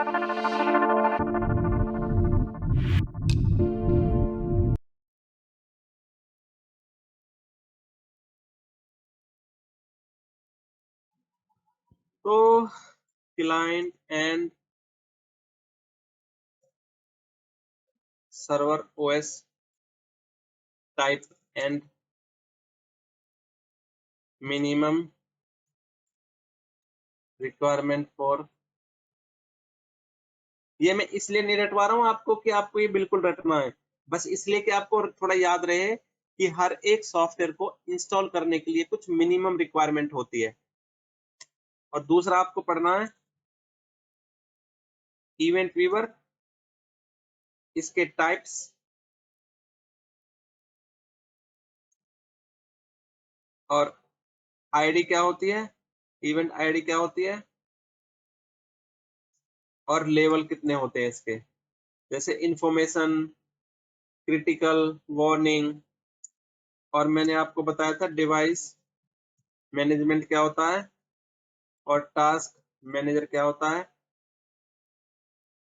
तो client and server OS type and minimum requirement for, ये मैं इसलिए नहीं रटवा रहा हूँ आपको कि आपको ये बिल्कुल रटना है, बस इसलिए कि आपको थोड़ा याद रहे कि हर एक सॉफ्टवेयर को इंस्टॉल करने के लिए कुछ मिनिमम रिक्वायरमेंट होती है। और दूसरा आपको पढ़ना है इवेंट वीवर, इसके टाइप्स, और आईडी क्या होती है, इवेंट आईडी क्या होती है, और लेवल कितने होते हैं इसके, जैसे इंफॉर्मेशन, क्रिटिकल, वार्निंग, और मैंने आपको बताया था डिवाइस मैनेजमेंट क्या होता है, और टास्क मैनेजर क्या होता है,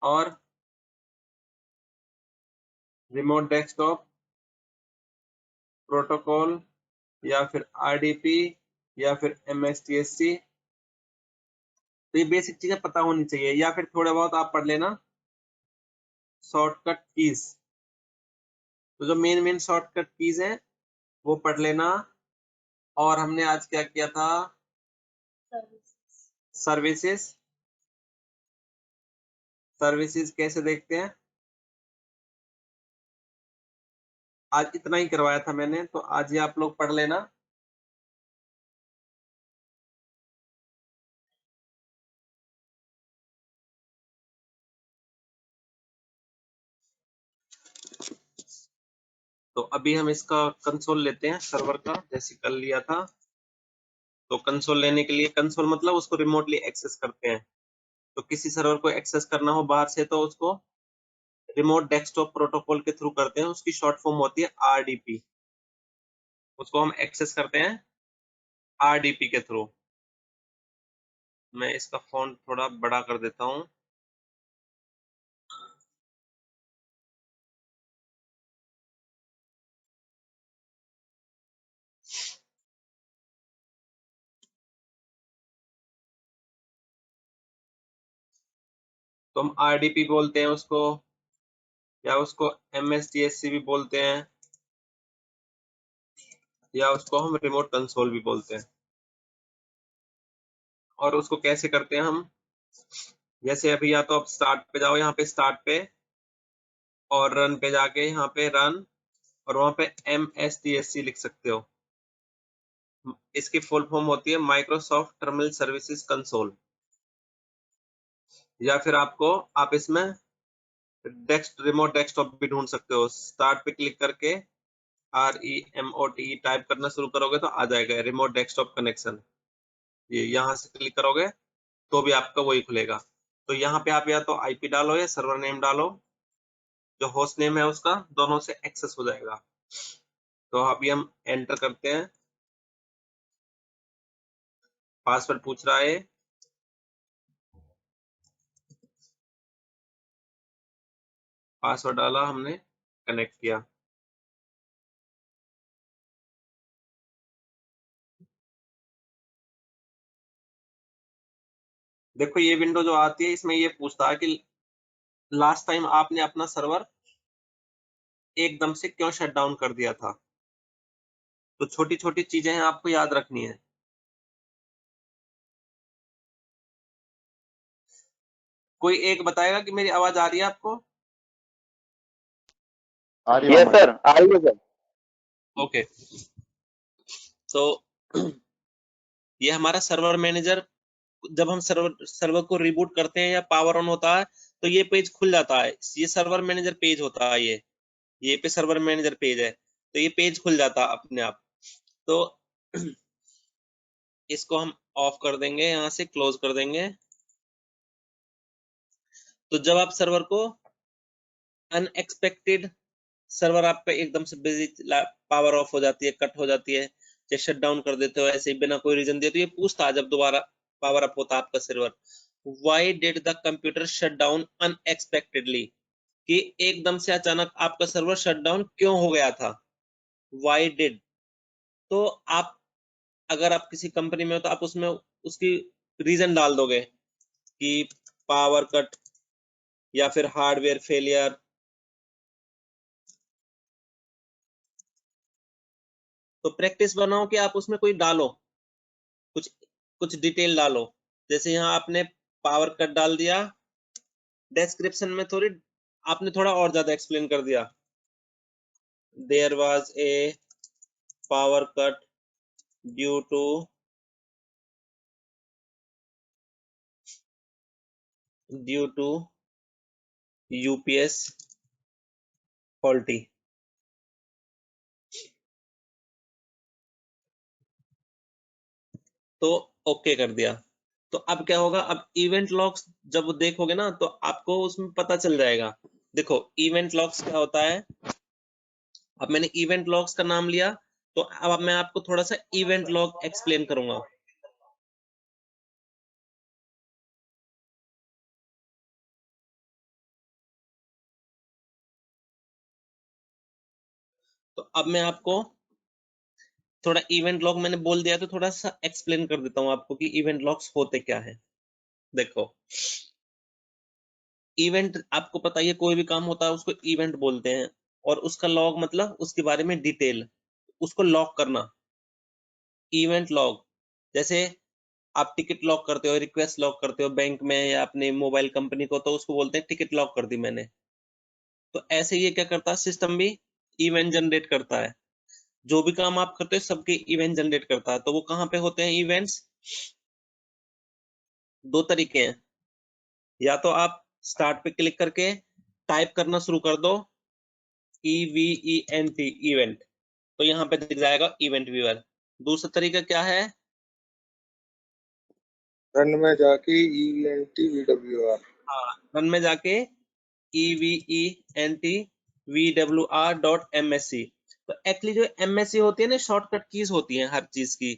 और रिमोट डेस्कटॉप प्रोटोकॉल, या फिर आरडीपी, या फिर एमएसटीएससी। तो ये बेसिक चीजें पता होनी चाहिए, या फिर थोड़ा बहुत आप पढ़ लेना शॉर्टकट कीज। तो जो मेन मेन शॉर्टकट कीज हैं वो पढ़ लेना। और हमने आज क्या किया था, सर्विसेज। सर्विसेज कैसे देखते हैं, आज इतना ही करवाया था मैंने, तो आज ये आप लोग पढ़ लेना। तो अभी हम इसका कंसोल लेते हैं सर्वर का, जैसे कल लिया था। तो कंसोल लेने के लिए, कंसोल मतलब उसको रिमोटली एक्सेस करते हैं। तो किसी सर्वर को एक्सेस करना हो बाहर से तो उसको रिमोट डेस्कटॉप प्रोटोकॉल के थ्रू करते हैं, उसकी शॉर्ट फॉर्म होती है आरडीपी। उसको हम एक्सेस करते हैं आरडीपी के थ्रू। मैं इसका फॉन्ट थोड़ा बड़ा कर देता हूँ। तो हम आरडीपी बोलते हैं उसको, या उसको एमएसटीएससी भी बोलते हैं, या उसको हम रिमोट कंसोल भी बोलते हैं। और उसको कैसे करते हैं हम, जैसे अभी या तो आप स्टार्ट पे जाओ, यहाँ पे स्टार्ट पे, और रन पे जाके यहाँ पे रन, और वहां पे MSTSC लिख सकते हो। इसकी फुल फॉर्म होती है माइक्रोसॉफ्ट टर्मिनल सर्विसेज कंसोल। या फिर आप इसमें रिमोट डेस्कटॉप भी ढूंढ सकते हो। स्टार्ट पे क्लिक करके REMOT टाइप करना शुरू करोगे तो आ जाएगा रिमोट डेस्कटॉप कनेक्शन। ये यहाँ से क्लिक करोगे तो भी आपका वही खुलेगा। तो यहाँ पे आप या तो IP डालो या सर्वर नेम डालो, जो होस्ट नेम है उसका, दोनों से एक्सेस हो जाएगा। तो अभी हम एंटर करते हैं, पासवर्ड पूछ रहा है, पासवर्ड डाला हमने, कनेक्ट किया। देखो ये विंडो जो आती है इसमें ये पूछता है कि लास्ट टाइम आपने अपना सर्वर एकदम से क्यों शट डाउन कर दिया था। तो छोटी छोटी चीजें हैं, आपको याद रखनी है। कोई एक बताएगा कि मेरी आवाज आ रही है आपको? यस सर, आ रही है सर। ओके। तो ये हमारा सर्वर मैनेजर, जब हम सर्वर को रिबूट करते हैं या पावर ऑन होता है तो ये पेज खुल जाता है। ये सर्वर मैनेजर पेज होता है, ये पे सर्वर मैनेजर पेज है, तो ये पेज खुल जाता है अपने आप। तो इसको हम ऑफ कर देंगे, यहाँ से क्लोज कर देंगे। तो जब आप सर्वर को अनएक्सपेक्टेड, सर्वर आपका एकदम से बिजी, पावर ऑफ हो जाती है, कट हो जाती है, या शट डाउन कर देते हो ऐसे ही बिना कोई रीजन दिए, तो ये पूछता है जब दोबारा पावर अप होता है आपका server, why did the computer shut down unexpectedly, कि एकदम से अचानक आपका सर्वर शट डाउन क्यों हो गया था। व्हाई डिड, तो आप अगर आप किसी कंपनी में हो तो आप उसमें उसकी रीजन डाल दोगे कि पावर कट या फिर हार्डवेयर फेलियर। तो प्रैक्टिस बनाओ कि आप उसमें कोई डालो, कुछ कुछ डिटेल डालो। जैसे यहाँ आपने पावर कट डाल दिया, डिस्क्रिप्शन में थोड़ी आपने थोड़ा और ज्यादा एक्सप्लेन कर दिया, there was a power cut due to UPS faulty. तो ओके कर दिया। तो अब क्या होगा, अब इवेंट लॉग्स जब देखोगे ना तो आपको उसमें पता चल जाएगा। देखो इवेंट लॉग्स क्या होता है, अब मैंने इवेंट लॉग्स का नाम लिया, तो अब मैं आपको थोड़ा सा इवेंट लॉग एक्सप्लेन करूंगा। तो अब मैं आपको थोड़ा इवेंट लॉग मैंने बोल दिया तो थोड़ा सा एक्सप्लेन कर देता हूँ आपको कि इवेंट लॉग्स होते क्या है। देखो इवेंट आपको पता ही है, कोई भी काम होता है उसको इवेंट बोलते हैं, और उसका लॉग मतलब उसके बारे में डिटेल, उसको लॉग करना, इवेंट लॉग। जैसे आप टिकट लॉक करते हो, रिक्वेस्ट लॉक करते हो बैंक में या अपने मोबाइल कंपनी को, तो उसको बोलते हैं टिकट लॉक कर दी मैंने। तो ऐसे ये क्या करता है, सिस्टम भी इवेंट जनरेट करता है। जो भी काम आप करते हो सबके इवेंट जनरेट करता है। तो वो कहाँ पे होते हैं इवेंट्स, दो तरीके हैं। या तो आप स्टार्ट पे क्लिक करके टाइप करना शुरू कर दो, EVENT इवेंट, तो यहाँ पे दिख जाएगा इवेंट व्यूअर। दूसरा तरीका क्या है, रन में जाके EVNTVWR। हाँ रन में जाके EVENTVWR.MSC। तो एक्चुअली जो MSC होती है ना, शॉर्टकट कीज होती हैं हर चीज की,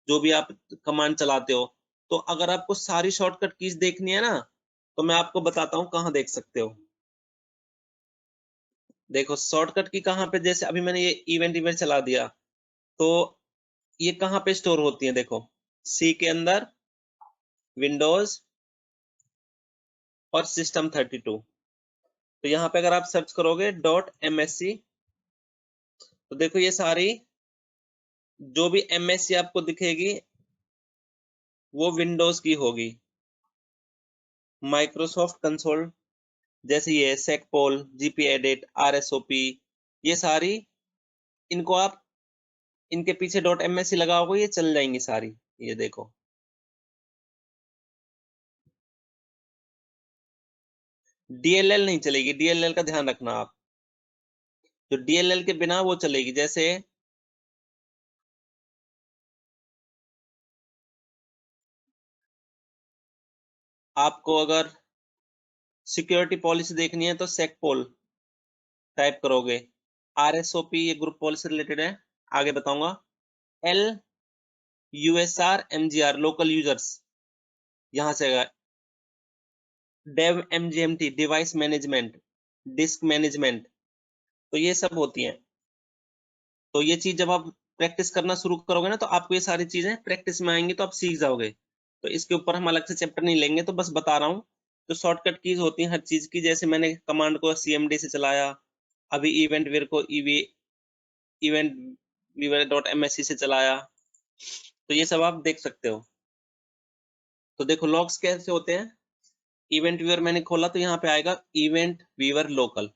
जो भी आप कमांड चलाते हो। तो अगर आपको सारी शॉर्टकट कीज देखनी है ना, तो मैं आपको बताता हूँ कहाँ देख सकते हो। देखो शॉर्टकट की कहाँ पे, जैसे अभी मैंने ये इवेंट इवेंट चला दिया, तो ये कहाँ पे स्टोर होती है, देखो सी के अंदर, विंडोज और System32। तो यहाँ पे अगर आप सर्च करोगे .MSC, तो देखो ये सारी जो भी MSC आपको दिखेगी वो विंडोज की होगी। माइक्रोसॉफ्ट कंसोल, जैसे ये सेकपोल, GPEdit, RSOP, ये सारी, इनको आप इनके पीछे .MSC लगाओगे ये चल जाएंगी सारी। ये देखो DLL नहीं चलेगी, DLL का ध्यान रखना आप, जो DLL के बिना वो चलेगी। जैसे आपको अगर सिक्योरिटी पॉलिसी देखनी है तो सेकपोल टाइप करोगे, RSOP ये ग्रुप पॉलिसी रिलेटेड है, आगे बताऊंगा। LUSR MGR लोकल यूजर्स, यहां से आएगा। Dev MGMT device management, disk management, तो ये सब होती हैं। तो ये चीज जब आप प्रैक्टिस करना शुरू करोगे ना, तो आपको ये सारी चीजें प्रैक्टिस में आएंगी, तो आप सीख जाओगे। तो इसके ऊपर हम अलग से चैप्टर नहीं लेंगे, तो बस बता रहा हूँ। तो शॉर्टकट कीज होती हैं हर चीज की, जैसे मैंने कमांड को CMD से चलाया, अभी इवेंट वेयर को इवेंट .MSC से चलाया, तो ये सब आप देख सकते हो। तो देखो लॉग्स कैसे होते हैं, इवेंट व्यूअर मैंने खोला तो यहाँ पे आएगा इवेंट व्यूअर लोकल।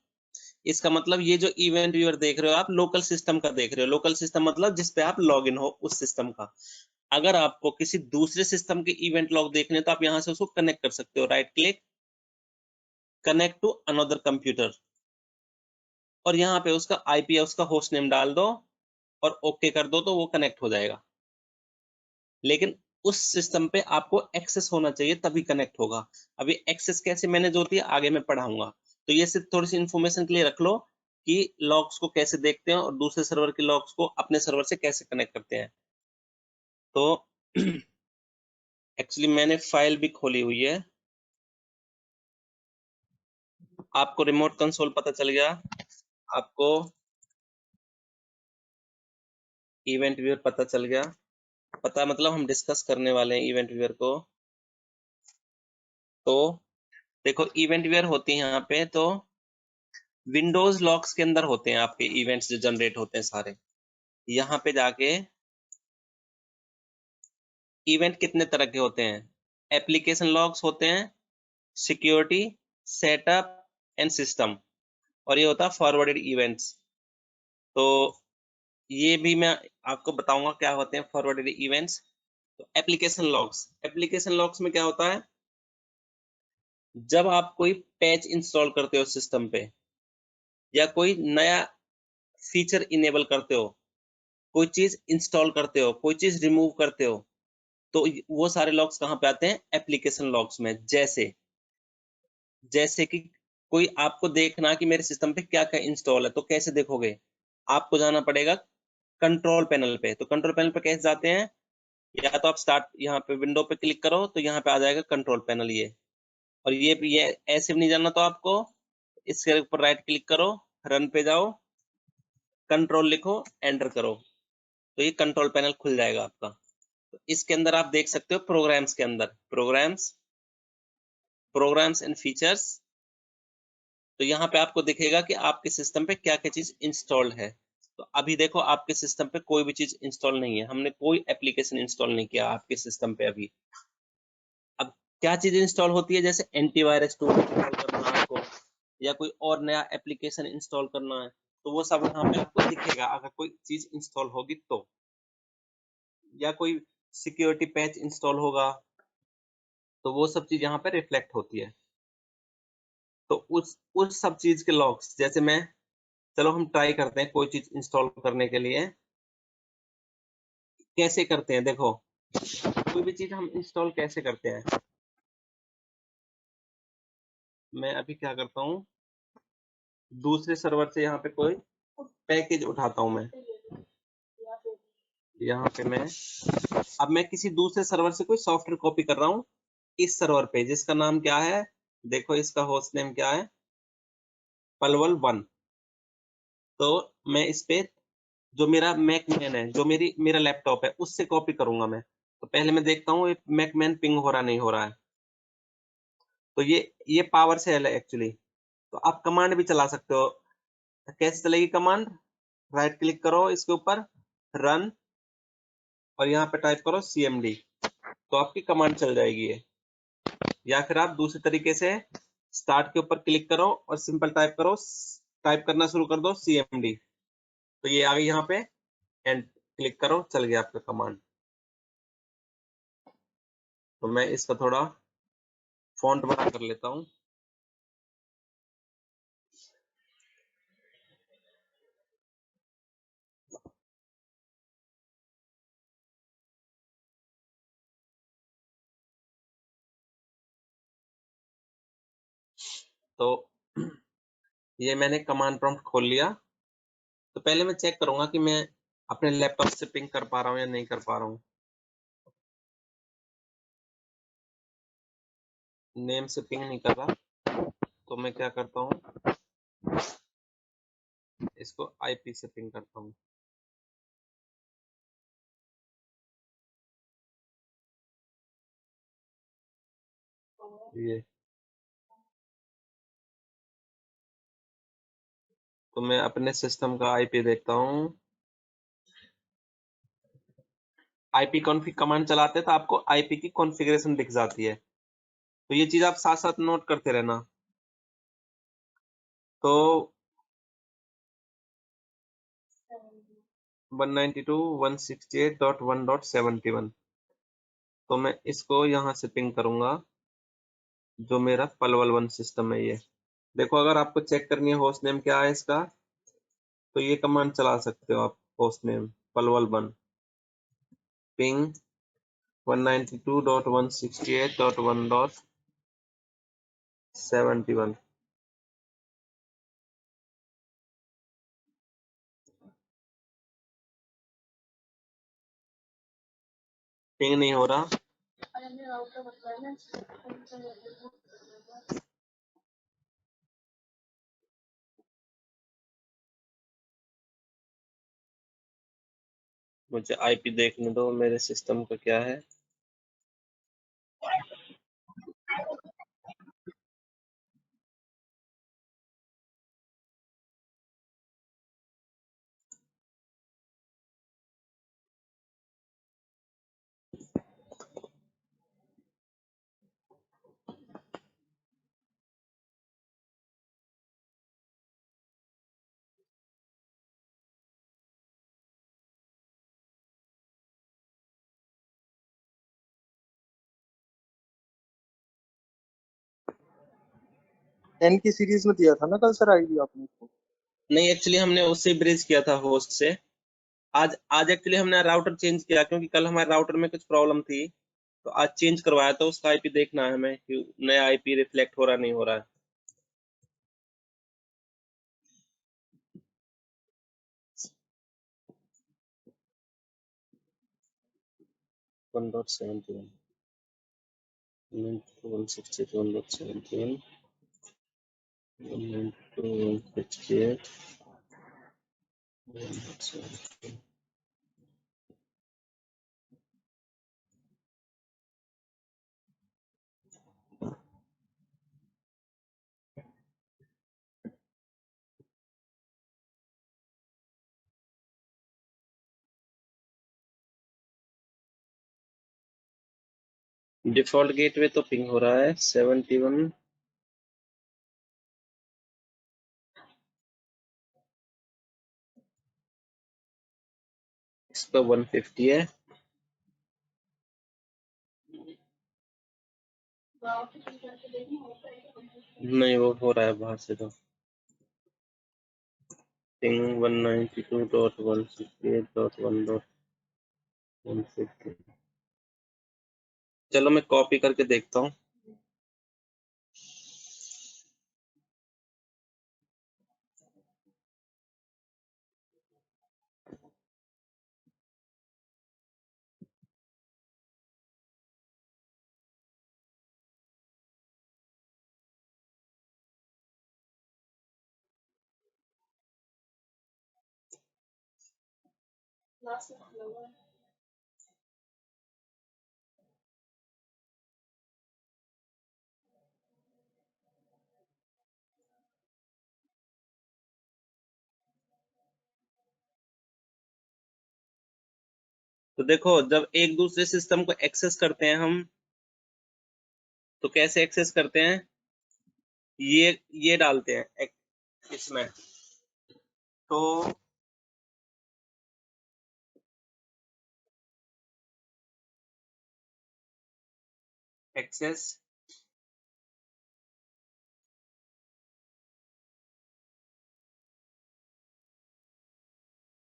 इसका मतलब ये जो इवेंट व्यूअर देख रहे हो आप, लोकल सिस्टम का देख रहे हो। लोकल सिस्टम मतलब जिस पे आप लॉग इन हो उस सिस्टम का। अगर आपको किसी दूसरे सिस्टम के इवेंट लॉग देखने तो आप यहाँ से उसको कनेक्ट कर सकते हो, right click, connect to another computer, और यहाँ पे उसका IP या उसका होस्ट नेम डाल दो और ओके कर दो, तो वो कनेक्ट हो जाएगा। लेकिन उस सिस्टम पे आपको एक्सेस होना चाहिए तभी कनेक्ट होगा। अभी एक्सेस कैसे मैनेज होती है आगे मैं पढ़ाऊंगा। तो ये सिर्फ थोड़ी सी इन्फॉर्मेशन के लिए रख लो कि लॉग्स को कैसे देखते हैं और दूसरे सर्वर के लॉग्स को अपने सर्वर से कैसे कनेक्ट करते हैं। तो एक्चुअली मैंने फाइल भी खोली हुई है, आपको रिमोट कंसोल पता चल गया, आपको इवेंट व्यूअर पता चल गया। पता मतलब हम डिस्कस करने वाले हैं इवेंट व्यूअर को। तो देखो इवेंट व्यूअर होती है यहाँ पे, तो विंडोज लॉक्स के अंदर होते हैं आपके इवेंट्स जो जनरेट होते हैं सारे। यहाँ पे जाके इवेंट कितने तरह के होते हैं, एप्लीकेशन लॉग्स होते हैं, सिक्योरिटी, सेटअप एंड सिस्टम, और ये होता है फॉरवर्डेड इवेंट्स। तो ये भी मैं आपको बताऊंगा क्या होते हैं फॉरवर्डेड इवेंट्स। तो एप्लीकेशन लॉग्स में क्या होता है, जब आप कोई पैच इंस्टॉल करते हो सिस्टम पे, या कोई नया फीचर इनेबल करते हो, कोई चीज इंस्टॉल करते हो, कोई चीज रिमूव करते हो, तो वो सारे लॉग्स कहाँ पे आते हैं, एप्लीकेशन लॉग्स में। जैसे कि कोई आपको देखना कि मेरे सिस्टम पे क्या क्या इंस्टॉल है, तो कैसे देखोगे, आपको जाना पड़ेगा कंट्रोल पैनल पे। तो कंट्रोल पैनल पे कैसे जाते हैं, या तो आप स्टार्ट यहाँ पे विंडो पे क्लिक करो तो यहाँ पे आ जाएगा कंट्रोल पैनल ये। और ये ऐसे भी नहीं जाना, तो आपको इसके ऊपर राइट क्लिक करो, रन पे जाओ, कंट्रोल लिखो, एंटर करो, तो ये कंट्रोल पैनल खुल जाएगा आपका। तो इसके अंदर आप देख सकते हो प्रोग्राम्स के अंदर, प्रोग्राम्स एंड फीचर्स। तो यहाँ पे आपको दिखेगा कि आपके सिस्टम पे क्या क्या चीज इंस्टॉल्ड है। तो अभी देखो आपके सिस्टम पे कोई भी चीज इंस्टॉल नहीं है, हमने कोई एप्लीकेशन इंस्टॉल नहीं किया आपके सिस्टम पे अभी। अब क्या चीज इंस्टॉल होती है, जैसे एंटीवायरस टूल इंस्टॉल करना है आपको, या कोई और नया एप्लीकेशन इंस्टॉल करना है, तो वो सब यहाँ पे आपको दिखेगा अगर कोई चीज इंस्टॉल होगी तो, या कोई सिक्योरिटी पैच इंस्टॉल होगा, तो वो सब चीज यहाँ पे रिफ्लेक्ट होती है। तो उस सब चीज के लॉग्स, जैसे मैं, चलो हम ट्राई करते हैं कोई चीज इंस्टॉल करने के लिए। कैसे करते हैं देखो, कोई भी चीज हम इंस्टॉल कैसे करते हैं, मैं अभी क्या करता हूँ, दूसरे सर्वर से यहाँ पे कोई पैकेज उठाता हूँ मैं, यहाँ पे अब मैं किसी दूसरे सर्वर से कोई सॉफ्टवेयर कॉपी कर रहा हूँ इस सर्वर पे, जिसका नाम क्या है, देखो इसका होस्ट नेम क्या है, pallwal1। तो मैं इस पे, जो मेरा मैकमैन है, जो मेरा लैपटॉप है, उससे कॉपी करूंगा मैं। तो पहले मैं देखता हूँ ये मैकमैन पिंग हो रहा नहीं हो रहा है। तो ये पावर सेल है एक्चुअली। तो आप कमांड भी चला सकते हो। कैसे चलेगी कमांड, राइट क्लिक करो इसके ऊपर, रन, और यहाँ पे टाइप करो cmd, तो आपकी कमांड चल जाएगी ये। या फिर आप दूसरे तरीके से स्टार्ट के ऊपर क्लिक करो और सिंपल टाइप करो, टाइप करना शुरू कर दो cmd, तो ये आ गई यहाँ पे, एंड क्लिक करो, चल गया आपका कमांड। तो मैं इसका थोड़ा फॉन्ट बड़ा कर लेता हूँ। तो ये मैंने कमांड प्रॉम्प्ट खोल लिया। तो पहले मैं चेक करूंगा कि मैं अपने लैपटॉप से पिंग कर पा रहा हूँ या नहीं कर पा रहा हूँ। नेम से पिंग नहीं कर रहा, तो मैं क्या करता हूँ, इसको आईपी से पिंग करता हूँ। ये, तो मैं अपने सिस्टम का आईपी देखता हूँ। आईपी कॉन्फ़िग कमांड चलाते हैं तो आपको आईपी की कॉन्फ़िगरेशन दिख जाती है। तो ये चीज आप साथ साथ नोट करते रहना। तो 192.168.1.71, तो मैं इसको यहाँ से पिंग करूंगा, जो मेरा pallwal1 सिस्टम है ये। देखो अगर आपको चेक करनी है होस्ट नेम क्या है इसका, तो ये कमांड चला सकते हो आप, host name pallwal1 ping 192.168.1.71। Ping नहीं हो रहा, मुझे आईपी देखने दो मेरे सिस्टम का क्या है। एन की सीरीज में दिया था ना कल सर आईडी आपने इसको? नहीं, एक्चुअली हमने उससे ब्रिज किया था होस्ट से। आज आज एक्चुअली हमने राउटर चेंज किया क्योंकि कल हमारे राउटर में कुछ प्रॉब्लम थी, तो आज चेंज करवाया। तो उसका आईपी देखना है हमें कि नया आईपी रिफ्लेक्ट हो रहा नहीं हो रहा है। 1.71 1.61 1.68 1.7। डिफॉल्ट गेटवे तो पिंग हो रहा है 71। इसका 150 है। नहीं, वो हो रहा है बाहर से तो। पिंग 192.168.1.150। चलो मैं कॉपी करके देखता हूँ। तो देखो, जब एक दूसरे सिस्टम को एक्सेस करते हैं हम, तो कैसे एक्सेस करते हैं? ये डालते हैं इसमें। तो एक्सेस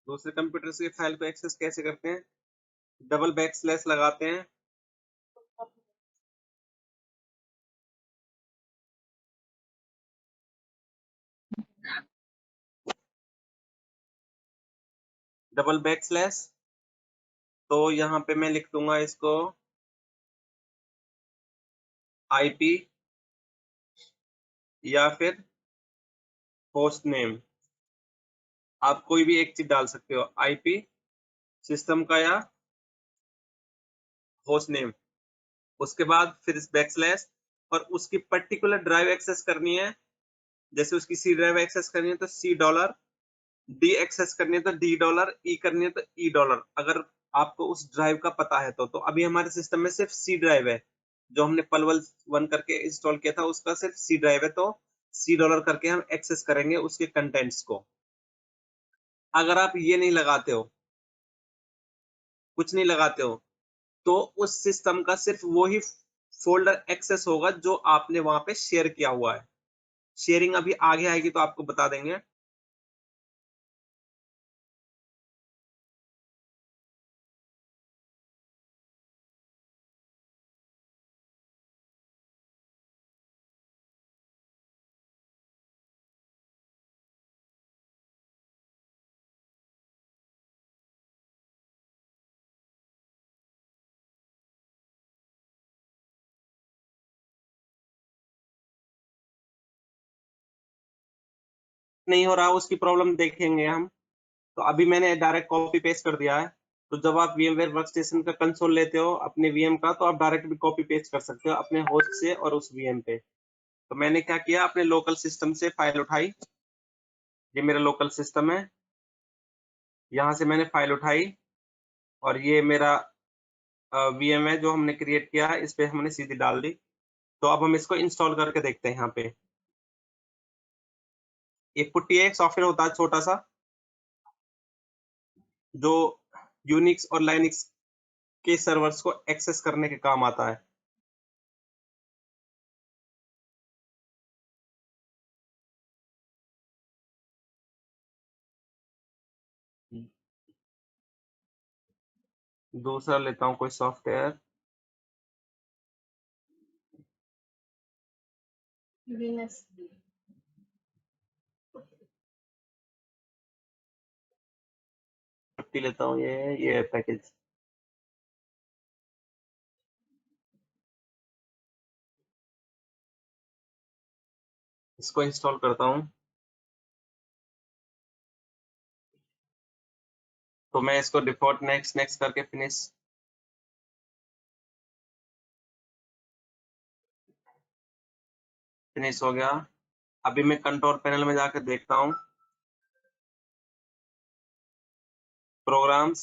दूसरे कंप्यूटर से फाइल को एक्सेस कैसे करते हैं? डबल बैक स्लैश लगाते हैं। डबल बैक स्लैश, तो यहाँ पे मैं लिख दूंगा इसको आईपी या फिर होस्ट नेम। आप कोई भी एक चीज डाल सकते हो, आईपी सिस्टम का या होस्ट नेम। उसके बाद फिर बैक स्लैश, और उसकी पर्टिकुलर ड्राइव एक्सेस करनी है। जैसे उसकी सी ड्राइव एक्सेस करनी है तो $C, डी एक्सेस करनी है तो $D, ई करनी है तो $E, अगर आपको उस ड्राइव का पता है तो अभी हमारे सिस्टम में सिर्फ सी ड्राइव है। जो हमने पलवल 1 करके इंस्टॉल किया था उसका सिर्फ सी ड्राइव है, तो $C करके हम एक्सेस करेंगे उसके कंटेंट्स को। अगर आप ये नहीं लगाते हो, कुछ नहीं लगाते हो, तो उस सिस्टम का सिर्फ वही फोल्डर एक्सेस होगा जो आपने वहां पे शेयर किया हुआ है। शेयरिंग अभी आगे आएगी तो आपको बता देंगे। नहीं हो रहा, उसकी प्रॉब्लम देखेंगे हम। तो अभी मैंने डायरेक्ट कॉपी पेस्ट कर दिया है। तो जब आप VMware वर्कस्टेशन का कंसोल लेते हो अपने VM का, तो आप डायरेक्ट भी कॉपी पेस्ट कर सकते हो अपने होस्ट से और उस VM पे। तो मैंने क्या किया, अपने लोकल सिस्टम से फाइल उठाई, ये मेरा लोकल सिस्टम है, यहाँ से मैंने फाइल उठाई और ये मेरा VM है जो हमने क्रिएट किया है, इस पे हमने सीधी डाल दी। तो अब हम इसको इंस्टॉल करके देखते हैं। यहाँ पे एक पुट्टी एक सॉफ्टवेयर होता है छोटा सा, जो यूनिक्स और लाइनिक्स के सर्वर्स को एक्सेस करने के काम आता है। दूसरा लेता हूँ कोई सॉफ्टवेयर, पुट्टी लेता हूँ, ये पैकेज। इसको इंस्टॉल करता हूँ। तो मैं इसको डिफॉल्ट नेक्स्ट नेक्स्ट करके फिनिश हो गया। अभी मैं कंट्रोल पैनल में जाकर देखता हूँ, प्रोग्राम्स,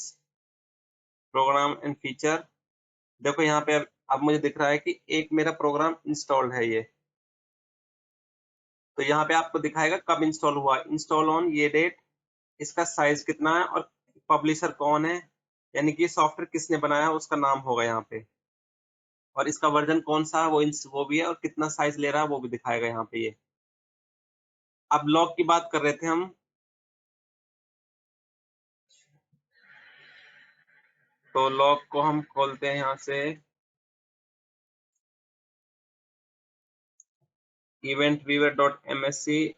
प्रोग्राम एंड फीचर। देखो यहाँ पे अब मुझे दिख रहा है कि एक मेरा प्रोग्राम इंस्टॉल्ड है ये। तो यहाँ पे आपको दिखाएगा कब इंस्टॉल हुआ, इंस्टॉल ऑन ये डेट, इसका साइज कितना है और पब्लिशर कौन है, यानी कि सॉफ्टवेयर किसने बनाया उसका नाम होगा यहाँ पे, और इसका वर्जन कौन सा है वो भी है, और कितना साइज ले रहा है वो भी दिखाएगा यहाँ पे ये। अब लॉग की बात कर रहे थे हम, तो लॉग को हम खोलते हैं यहाँ से, eventweaver.msc,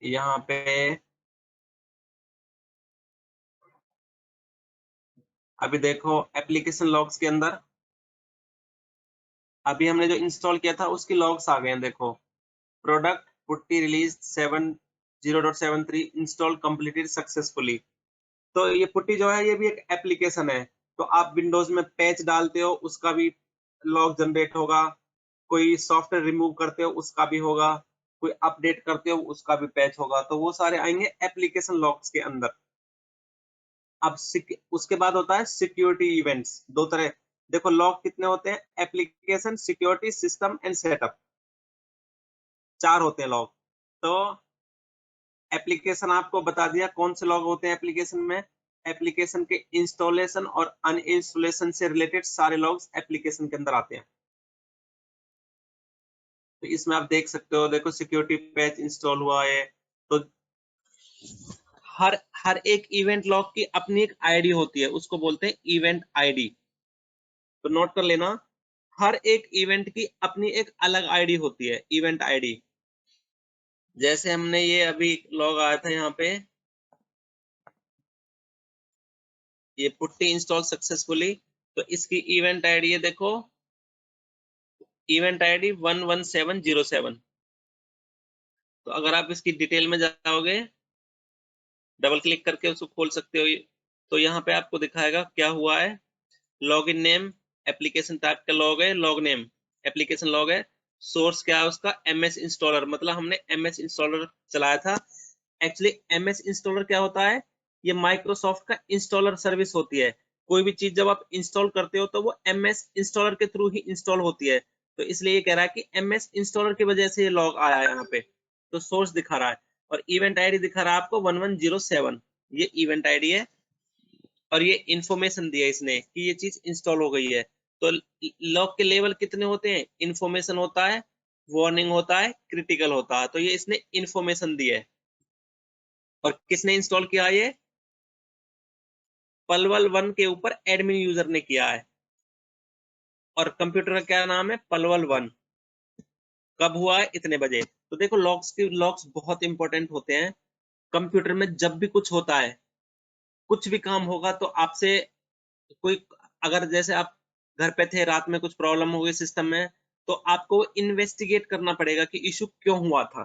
यहाँ पे अभी देखो एप्लीकेशन लॉग्स के अंदर अभी हमने जो इंस्टॉल किया था उसकी लॉग्स आ गए हैं। देखो product putty release 0.73 install completed successfully. तो ये पुट्टी जो है ये भी एक एप्लीकेशन है। तो आप विंडोज में पैच डालते हो उसका भी लॉग जनरेट होगा, कोई सॉफ्टवेयर रिमूव करते हो उसका भी होगा, कोई अपडेट करते हो उसका भी पैच होगा। तो वो सारे आएंगे एप्लीकेशन लॉग्स के अंदर। अब उसके बाद होता है सिक्योरिटी इवेंट्स, दो तरह। देखो लॉग कितने होते हैं, application, security, system and setup, चार होते हैं लॉग। तो एप्लीकेशन आपको बता दिया कौन से लॉग होते हैं एप्लीकेशन में। एप्लीकेशन के इंस्टॉलेशन और अनइंस्टॉलेशन से रिलेटेड सारे लॉग्स एप्लीकेशन के अंदर आते हैं। तो इसमें आप देख सकते हो, देखो सिक्योरिटी पैच इंस्टॉल हुआ है। तो हर हर एक इवेंट लॉग की अपनी एक आईडी होती है, उसको बोलते हैं इवेंट आईडी। तो नोट कर लेना, हर एक इवेंट की अपनी एक अलग आईडी होती है, इवेंट आईडी। जैसे हमने ये अभी लॉग आया था यहाँ पे, ये पुट्टी इंस्टॉल सक्सेसफुली, तो इसकी इवेंट आईडी है, देखो इवेंट आईडी 11707। तो अगर आप इसकी डिटेल में जाओगे, डबल क्लिक करके उसको खोल सकते हो। तो यहाँ पे आपको दिखाएगा क्या हुआ है। लॉगिन नेम एप्लीकेशन टाइप का लॉग है, लॉग नेम एप्लीकेशन लॉग है। सोर्स क्या है उसका, एमएस इंस्टॉलर, मतलब हमने एमएस इंस्टॉलर चलाया था। एक्चुअली एमएस इंस्टॉलर क्या होता है, ये माइक्रोसॉफ्ट का इंस्टॉलर सर्विस होती है। कोई भी चीज जब आप इंस्टॉल करते हो तो वो एमएस इंस्टॉलर के थ्रू ही इंस्टॉल होती है। तो इसलिए ये कह रहा है कि एमएस इंस्टॉलर की वजह से ये लॉग आया है यहाँ पे। तो सोर्स दिखा रहा है और इवेंट आईडी दिखा रहा है आपको 1107, ये इवेंट आईडी है। और ये इंफॉर्मेशन दिया इसने कि ये चीज इंस्टॉल हो गई है। तो लॉग के लेवल कितने होते हैं, इंफॉर्मेशन होता है, वार्निंग होता है, क्रिटिकल होता है। तो ये इसने इंफॉर्मेशन दी है। और किसने इंस्टॉल किया, ये पलवल 1 के ऊपर एडमिन यूजर ने किया है। और कंप्यूटर का क्या नाम है, पलवल 1। कब हुआ है, इतने बजे। तो देखो लॉग्स बहुत इंपॉर्टेंट होते हैं। कंप्यूटर में जब भी कुछ होता है, कुछ भी काम होगा, तो आपसे कोई, अगर जैसे आप घर पे थे, रात में कुछ प्रॉब्लम हो गई सिस्टम में, तो आपको इन्वेस्टिगेट करना पड़ेगा कि इशू क्यों हुआ था।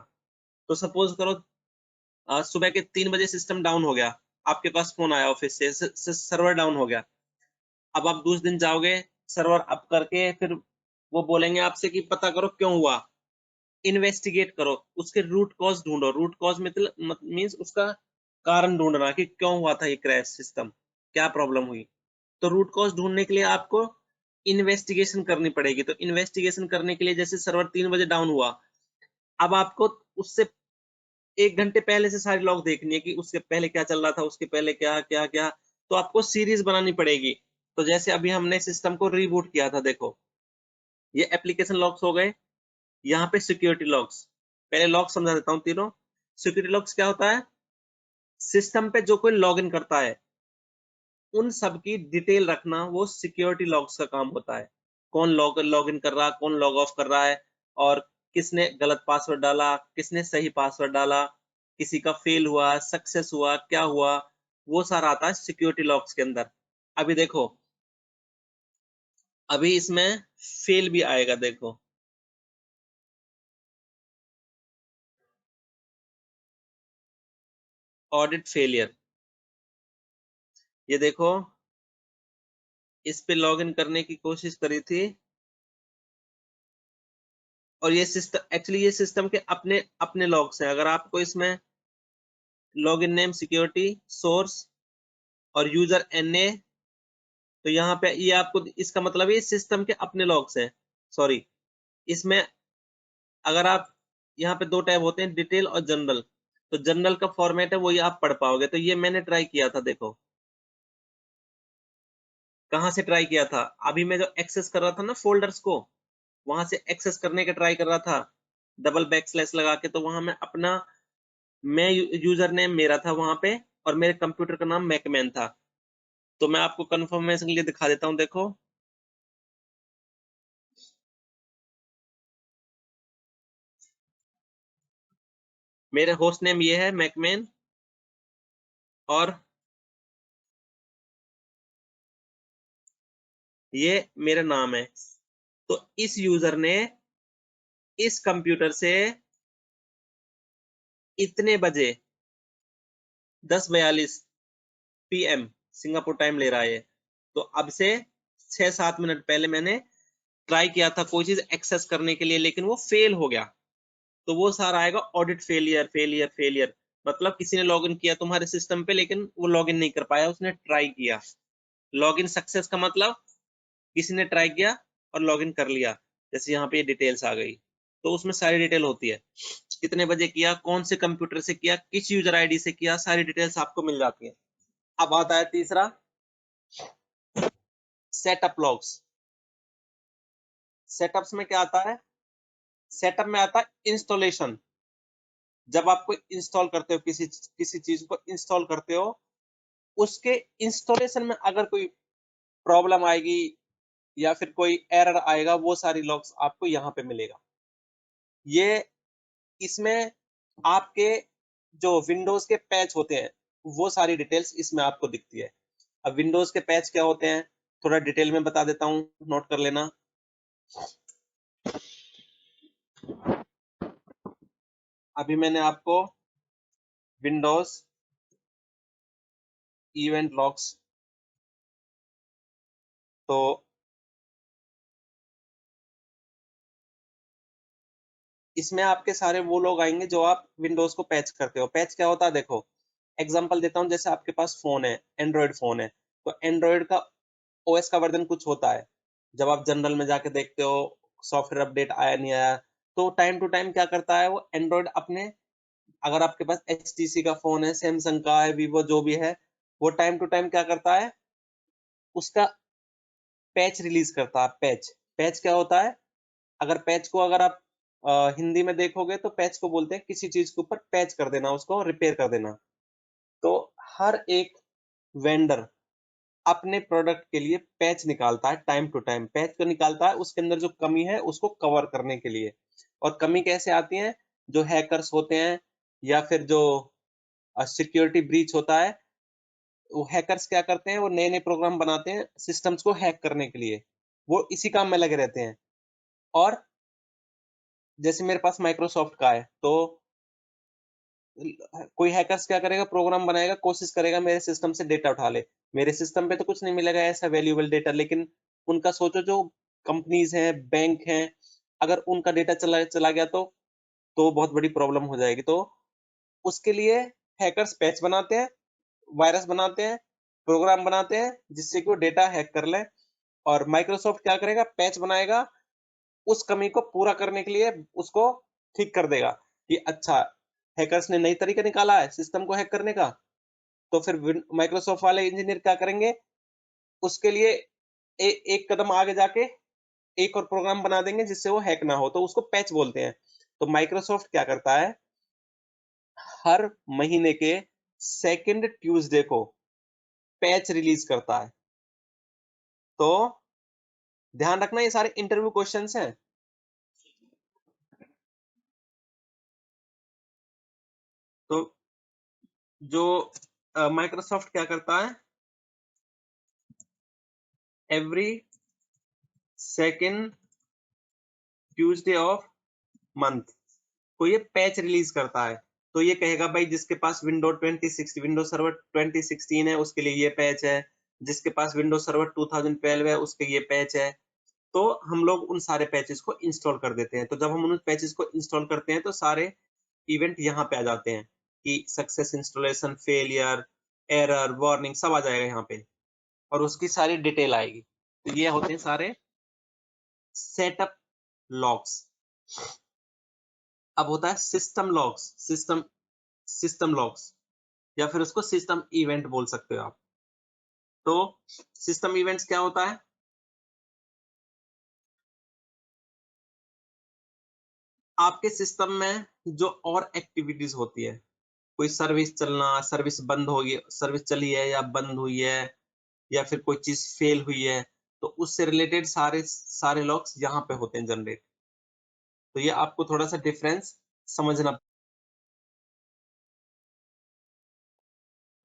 तो सपोज करो सुबह के 3 बजे सिस्टम डाउन हो गया, आपके पास फोन आया ऑफिस से, सर्वर डाउन हो गया। अब आप दूसरे दिन जाओगे सर्वर अप करके, फिर वो बोलेंगे आपसे कि पता करो क्यों हुआ, इन्वेस्टिगेट करो, उसके रूट कॉज ढूंढो। रूट कॉज मतलब मीन्स उसका कारण ढूंढना कि क्यों हुआ था ये क्रैश सिस्टम, क्या प्रॉब्लम हुई। तो रूट कॉज ढूंढने के लिए आपको इन्वेस्टिगेशन करनी पड़ेगी। तो इन्वेस्टिगेशन करने के लिए जैसे सर्वर 3 बजे डाउन हुआ, अब आपको उससे 1 घंटे पहले से सारी लॉग देखनी है कि उसके पहले क्या चल रहा था, उसके पहले क्या क्या क्या। तो आपको सीरीज बनानी पड़ेगी। तो जैसे अभी हमने सिस्टम को रीबूट किया था, देखो ये एप्लीकेशन लॉग्स हो गए, यहाँ पे सिक्योरिटी लॉग्स। पहले लॉग समझा देता हूँ तीनों। सिक्योरिटी लॉग्स क्या होता है, सिस्टम पे जो कोई लॉगिन करता है उन सब की डिटेल रखना, वो सिक्योरिटी लॉग्स का काम होता है। कौन लॉगिन कर रहा, कौन लॉग ऑफ कर रहा है, और किसने गलत पासवर्ड डाला, किसने सही पासवर्ड डाला, किसी का फेल हुआ, सक्सेस हुआ, क्या हुआ, वो सारा आता है सिक्योरिटी लॉग्स के अंदर। अभी देखो, अभी इसमें फेल भी आएगा, देखो ऑडिट फेलियर। ये देखो, इस पे लॉगिन करने की कोशिश करी थी, और ये सिस्टम एक्चुअली ये सिस्टम के अपने अपने लॉग्स हैं। अगर आपको इसमें लॉगिन नेम, सिक्योरिटी, सोर्स और यूजर एनए, तो यहाँ पे ये आपको, इसका मतलब ये सिस्टम के अपने लॉग्स हैं। सॉरी, इसमें अगर आप, यहाँ पे 2 टैब होते हैं, डिटेल और जनरल। तो जनरल का फॉर्मेट है, वो ये आप पढ़ पाओगे। तो ये मैंने ट्राई किया था, देखो कहाँ से ट्राई किया था। अभी मैं जो एक्सेस कर रहा था ना फोल्डर्स को, वहां से एक्सेस करने का ट्राई कर रहा था, डबल बैकस्लैश लगा के। तो वहां मैं अपना, मैं यूजर नेम मेरा था वहां पे, और मेरे कंप्यूटर का नाम मैकमैन था। तो मैं आपको कंफर्मेशन के लिए दिखा देता हूँ, देखो मेरे होस्ट नेम ये है मैकमैन, और ये मेरा नाम है। तो इस यूजर ने इस कंप्यूटर से इतने बजे 10:42 PM सिंगापुर टाइम ले रहा है। तो अब से 6-7 मिनट पहले मैंने ट्राई किया था कोई चीज एक्सेस करने के लिए, लेकिन वो फेल हो गया। तो वो सारा आएगा ऑडिट फेलियर, फेलियर, फेलियर। मतलब किसी ने लॉगिन किया तुम्हारे सिस्टम पे, लेकिन वो लॉगिन नहीं कर पाया, उसने ट्राई किया। लॉगिन सक्सेस का मतलब किसी ने ट्राई किया और लॉगिन कर लिया। जैसे यहाँ पे ये डिटेल्स आ गई, तो उसमें सारी डिटेल होती है, कितने बजे किया, कौन से कंप्यूटर से किया, किस यूजर आईडी से किया, सारी डिटेल्स आपको मिल जाती है। अब आता है तीसरा, सेटअप लॉग्स। सेटअप्स में क्या आता है, सेटअप में आता है इंस्टॉलेशन। जब आप कोई इंस्टॉल करते हो, किसी किसी चीज को इंस्टॉल करते हो, उसके इंस्टॉलेशन में अगर कोई प्रॉब्लम आएगी या फिर कोई एरर आएगा, वो सारी लॉग्स आपको यहाँ पे मिलेगा। ये इसमें आपके जो विंडोज के पैच होते हैं, वो सारी डिटेल्स इसमें आपको दिखती है। अब विंडोज के पैच क्या होते हैं, थोड़ा डिटेल में बता देता हूँ, नोट कर लेना। अभी मैंने आपको विंडोज इवेंट लॉग्स, तो इसमें आपके सारे वो लोग आएंगे जो आप विंडोज को पैच करते हो। पैच क्या होता है, देखो एग्जांपल देता हूँ। जैसे आपके पास फोन है, एंड्रॉयड फोन है, तो एंड्रॉयड का ओएस का वर्जन कुछ होता है। जब आप जनरल में जाके देखते हो सॉफ्टवेयर अपडेट आया नहीं आया, तो टाइम टू टाइम क्या करता है वो एंड्रॉयड अपने, अगर आपके पास HTC का फोन है, सैमसंग का है, वीवो जो भी है, वो टाइम टू टाइम क्या करता है, उसका पैच रिलीज करता है। पैच, पैच क्या होता है, अगर पैच को अगर आप हिंदी में देखोगे तो पैच को बोलते हैं किसी चीज के ऊपर पैच कर देना, उसको रिपेयर कर देना। तो हर एक वेंडर अपने प्रोडक्ट के लिए पैच निकालता है, टाइम टू टाइम पैच को निकालता है, उसके अंदर जो कमी है उसको कवर करने के लिए। और कमी कैसे आती है, जो हैकर्स होते हैं या फिर जो सिक्योरिटी ब्रीच होता है, वो हैकर्स क्या करते हैं, वो नए नए प्रोग्राम बनाते हैं सिस्टम्स को हैक करने के लिए, वो इसी काम में लगे रहते हैं। और जैसे मेरे पास माइक्रोसॉफ्ट का है, तो कोई हैकर्स क्या करेगा, प्रोग्राम बनाएगा, कोशिश करेगा मेरे सिस्टम से डेटा उठा ले। मेरे सिस्टम पे तो कुछ नहीं मिलेगा ऐसा वैल्यूएबल डेटा, लेकिन उनका सोचो जो कंपनीज हैं, बैंक हैं, अगर उनका डेटा चला गया तो बहुत बड़ी प्रॉब्लम हो जाएगी। तो उसके लिए हैकर्स पैच बनाते हैं, वायरस बनाते हैं, प्रोग्राम बनाते हैं जिससे कि वो डेटा हैक कर लें। और माइक्रोसॉफ्ट क्या करेगा, पैच बनाएगा, उस कमी को पूरा करने के लिए उसको ठीक कर देगा कि अच्छा हैकर्स ने नई तरीका निकाला है सिस्टम को हैक करने का, तो फिर माइक्रोसॉफ्ट वाले इंजीनियर क्या करेंगे, उसके लिए एक कदम आगे जाके एक और प्रोग्राम बना देंगे जिससे वो हैक ना हो, तो उसको पैच बोलते हैं। तो माइक्रोसॉफ्ट क्या करता है, हर महीने के सेकंड ट्यूसडे को पैच रिलीज करता है। तो ध्यान रखना ये सारे इंटरव्यू क्वेश्चंस हैं। तो जो माइक्रोसॉफ्ट क्या करता है, every second Tuesday of month को ये पैच रिलीज करता है। तो ये कहेगा भाई जिसके पास विंडो सर्वर 2016 है उसके लिए ये पैच है, जिसके पास विंडो सर्वर 2012 है उसके ये पैच है। तो हम लोग उन सारे पैचेस को इंस्टॉल कर देते हैं। तो जब हम उन पैचेस को इंस्टॉल करते हैं तो सारे इवेंट यहाँ पे आ जाते हैं कि success installation, failure, error, warning सब आ जाएगा यहाँ पे और उसकी सारी डिटेल आएगी। तो ये होते हैं सारे सेटअप लॉग्स। अब होता है सिस्टम लॉग्स, सिस्टम लॉग्स या फिर उसको सिस्टम इवेंट बोल सकते हो आप। तो सिस्टम इवेंट्स क्या होता है, आपके सिस्टम में जो और एक्टिविटीज होती है, कोई सर्विस चलना, सर्विस बंद होगी, सर्विस चली है या बंद हुई है, या फिर कोई चीज फेल हुई है, तो उससे रिलेटेड सारे सारे लॉग्स यहाँ पे होते हैं जनरेट। तो ये आपको थोड़ा सा डिफरेंस समझना।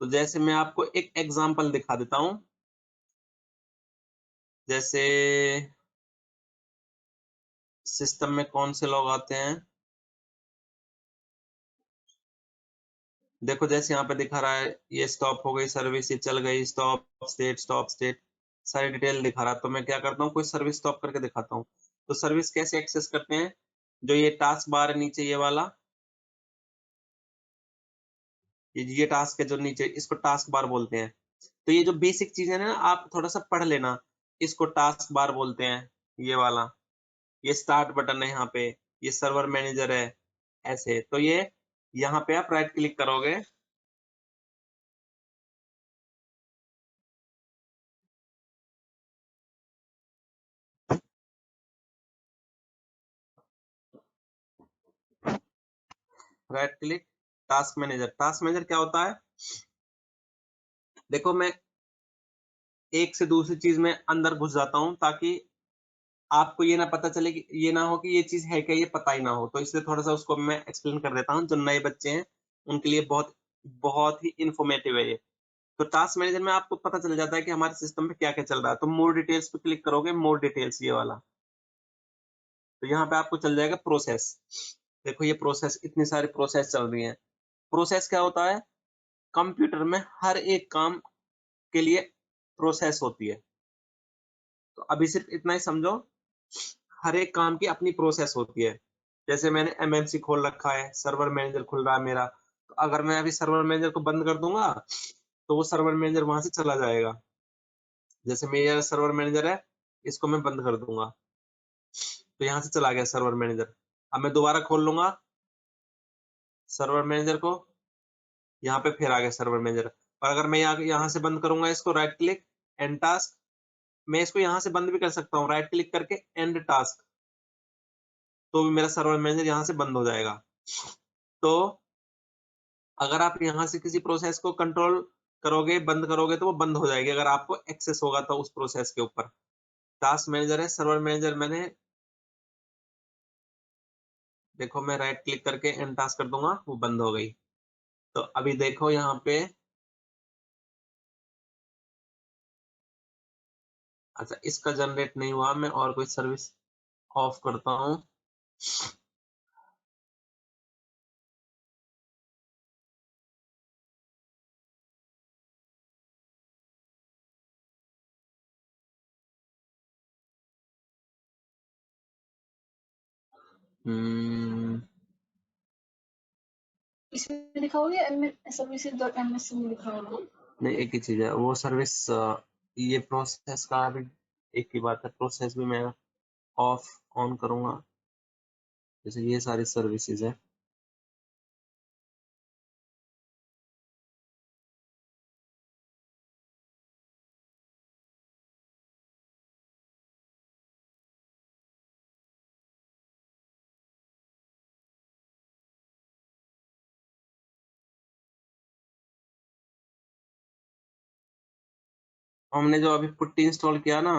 तो जैसे मैं आपको एक एग्जांपल दिखा देता हूं, जैसे सिस्टम में कौन से लॉग आते हैं, देखो जैसे यहाँ पे दिखा रहा है ये स्टॉप हो गई सर्विस, ये चल गई, स्टॉप स्टेट सारी डिटेल दिखा रहा है। तो मैं क्या करता हूँ, कोई सर्विस स्टॉप करके दिखाता हूँ। तो सर्विस कैसे एक्सेस करते हैं, जो ये टास्क बार है नीचे ये वाला, ये टास्क है जो नीचे, इसको टास्क बार बोलते हैं। तो ये जो बेसिक चीज है ना आप थोड़ा सा पढ़ लेना, इसको टास्क बार बोलते हैं, ये वाला, ये स्टार्ट बटन है यहाँ पे, ये सर्वर मैनेजर है, ऐसे। तो ये यहाँ पे आप राइट क्लिक करोगे, right click, task manager. Task manager क्या होता है, देखो मैं एक से दूसरी चीज में अंदर घुस जाता हूँ ताकि आपको ये ना पता चले कि ये ना हो कि ये चीज है क्या, ये पता ही ना हो। तो इसलिए थोड़ा सा उसको मैं एक्सप्लेन कर देता हूँ, जो नए बच्चे हैं उनके लिए बहुत बहुत ही इंफॉर्मेटिव है ये। तो टास्क मैनेजर में आपको पता चल जाता है कि हमारे सिस्टम पे क्या क्या चल रहा है। तो मोर डिटेल्स पे क्लिक करोगे, मोर डिटेल्स ये वाला, तो यहाँ पे आपको चल जाएगा प्रोसेस। देखो ये प्रोसेस, इतनी सारी प्रोसेस चल रही है। प्रोसेस क्या होता है, कंप्यूटर में हर एक काम के लिए प्रोसेस होती है। तो अभी सिर्फ इतना ही समझो, हर एक काम की अपनी प्रोसेस होती है। जैसे मैंने एमएमसी खोल रखा है, सर्वर मैनेजर खुल रहा है मेरा, तो अगर मैं अभी सर्वर मैनेजर को बंद कर दूंगा तो वो सर्वर मैनेजर वहां से चला जाएगा। जैसे मेरा सर्वर मैनेजर है, इसको मैं बंद कर दूंगा तो यहाँ से चला गया सर्वर मैनेजर। अब मैं दोबारा खोल लूंगा सर्वर मैनेजर को, यहाँ पे फिर आ गया सर्वर मैनेजर। और अगर मैं यहाँ से बंद करूंगा इसको, राइट क्लिक, एंड टास्क, मैं इसको यहाँ से बंद भी कर सकता हूँ, राइट क्लिक करके एंड टास्क, तो भी मेरा सर्वर मैनेजर यहाँ से बंद हो जाएगा। तो अगर आप यहाँ से किसी प्रोसेस को कंट्रोल करोगे, बंद करोगे, तो वो बंद हो जाएगी अगर आपको एक्सेस होगा तो उस प्रोसेस के ऊपर। टास्क मैनेजर है, सर्वर मैनेजर मैंने, देखो मैं राइट क्लिक करके एंड टास्क कर दूंगा, वो बंद हो गई। तो अभी देखो यहाँ पे, अच्छा इसका जनरेट नहीं हुआ, मैं और कोई सर्विस ऑफ करता हूँ। इसमें लिखा होगा या services.msc में लिखा होगा? नहीं, एक ही चीज है वो सर्विस। ये प्रोसेस का भी एक ही बात है, प्रोसेस भी मैं ऑफ ऑन करूंगा, जैसे ये सारी सर्विसेज है। हमने जो अभी पुट्टी इंस्टॉल किया ना,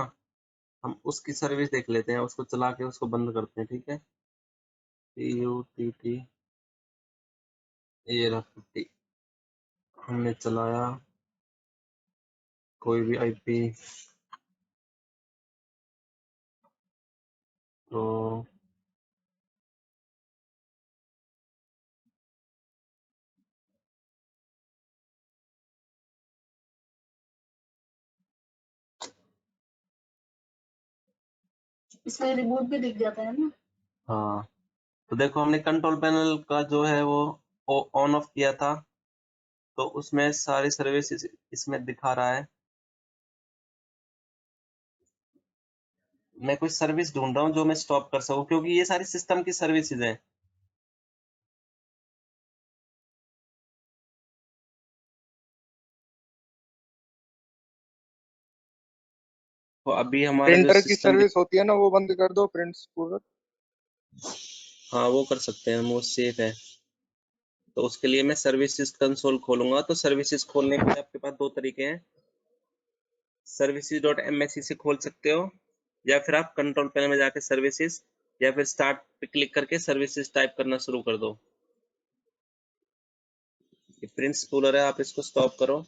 हम उसकी सर्विस देख लेते हैं, उसको चला के उसको बंद करते हैं, ठीक है। PUTT, ये रहा पुट्टी, हमने चलाया कोई भी IP, तो इसमें रिबूट भी दिख जाता है ना? हाँ, तो देखो हमने कंट्रोल पैनल का जो है वो ऑन ऑफ किया था, तो उसमें सारी सर्विसेज इसमें दिखा रहा है। मैं कोई सर्विस ढूंढ रहा हूँ जो मैं स्टॉप कर सकूं, क्योंकि ये सारी सिस्टम की सर्विसेज हैं। तो अभी हमारा जो प्रिंटर की सिस्टम सर्विस होती है ना, वो बंद कर दो, प्रिंट्स पूरा। हाँ वो कर सकते हैं हम, वो सेफ है। तो उसके लिए मैं सर्विसेज कंसोल खोलूंगा। तो सर्विसेज खोलने के लिए आपके पास दो तरीके हैं, services.msc से खोल सकते हो, या फिर आप कंट्रोल पैनल में जाके सर्विसेज या फिर स्टार्ट पे क्लिक करके सर्विसेज टाइप करना शुरू कर दो। ये प्रिंट स्पूलर है, आप इसको स्टॉप करो।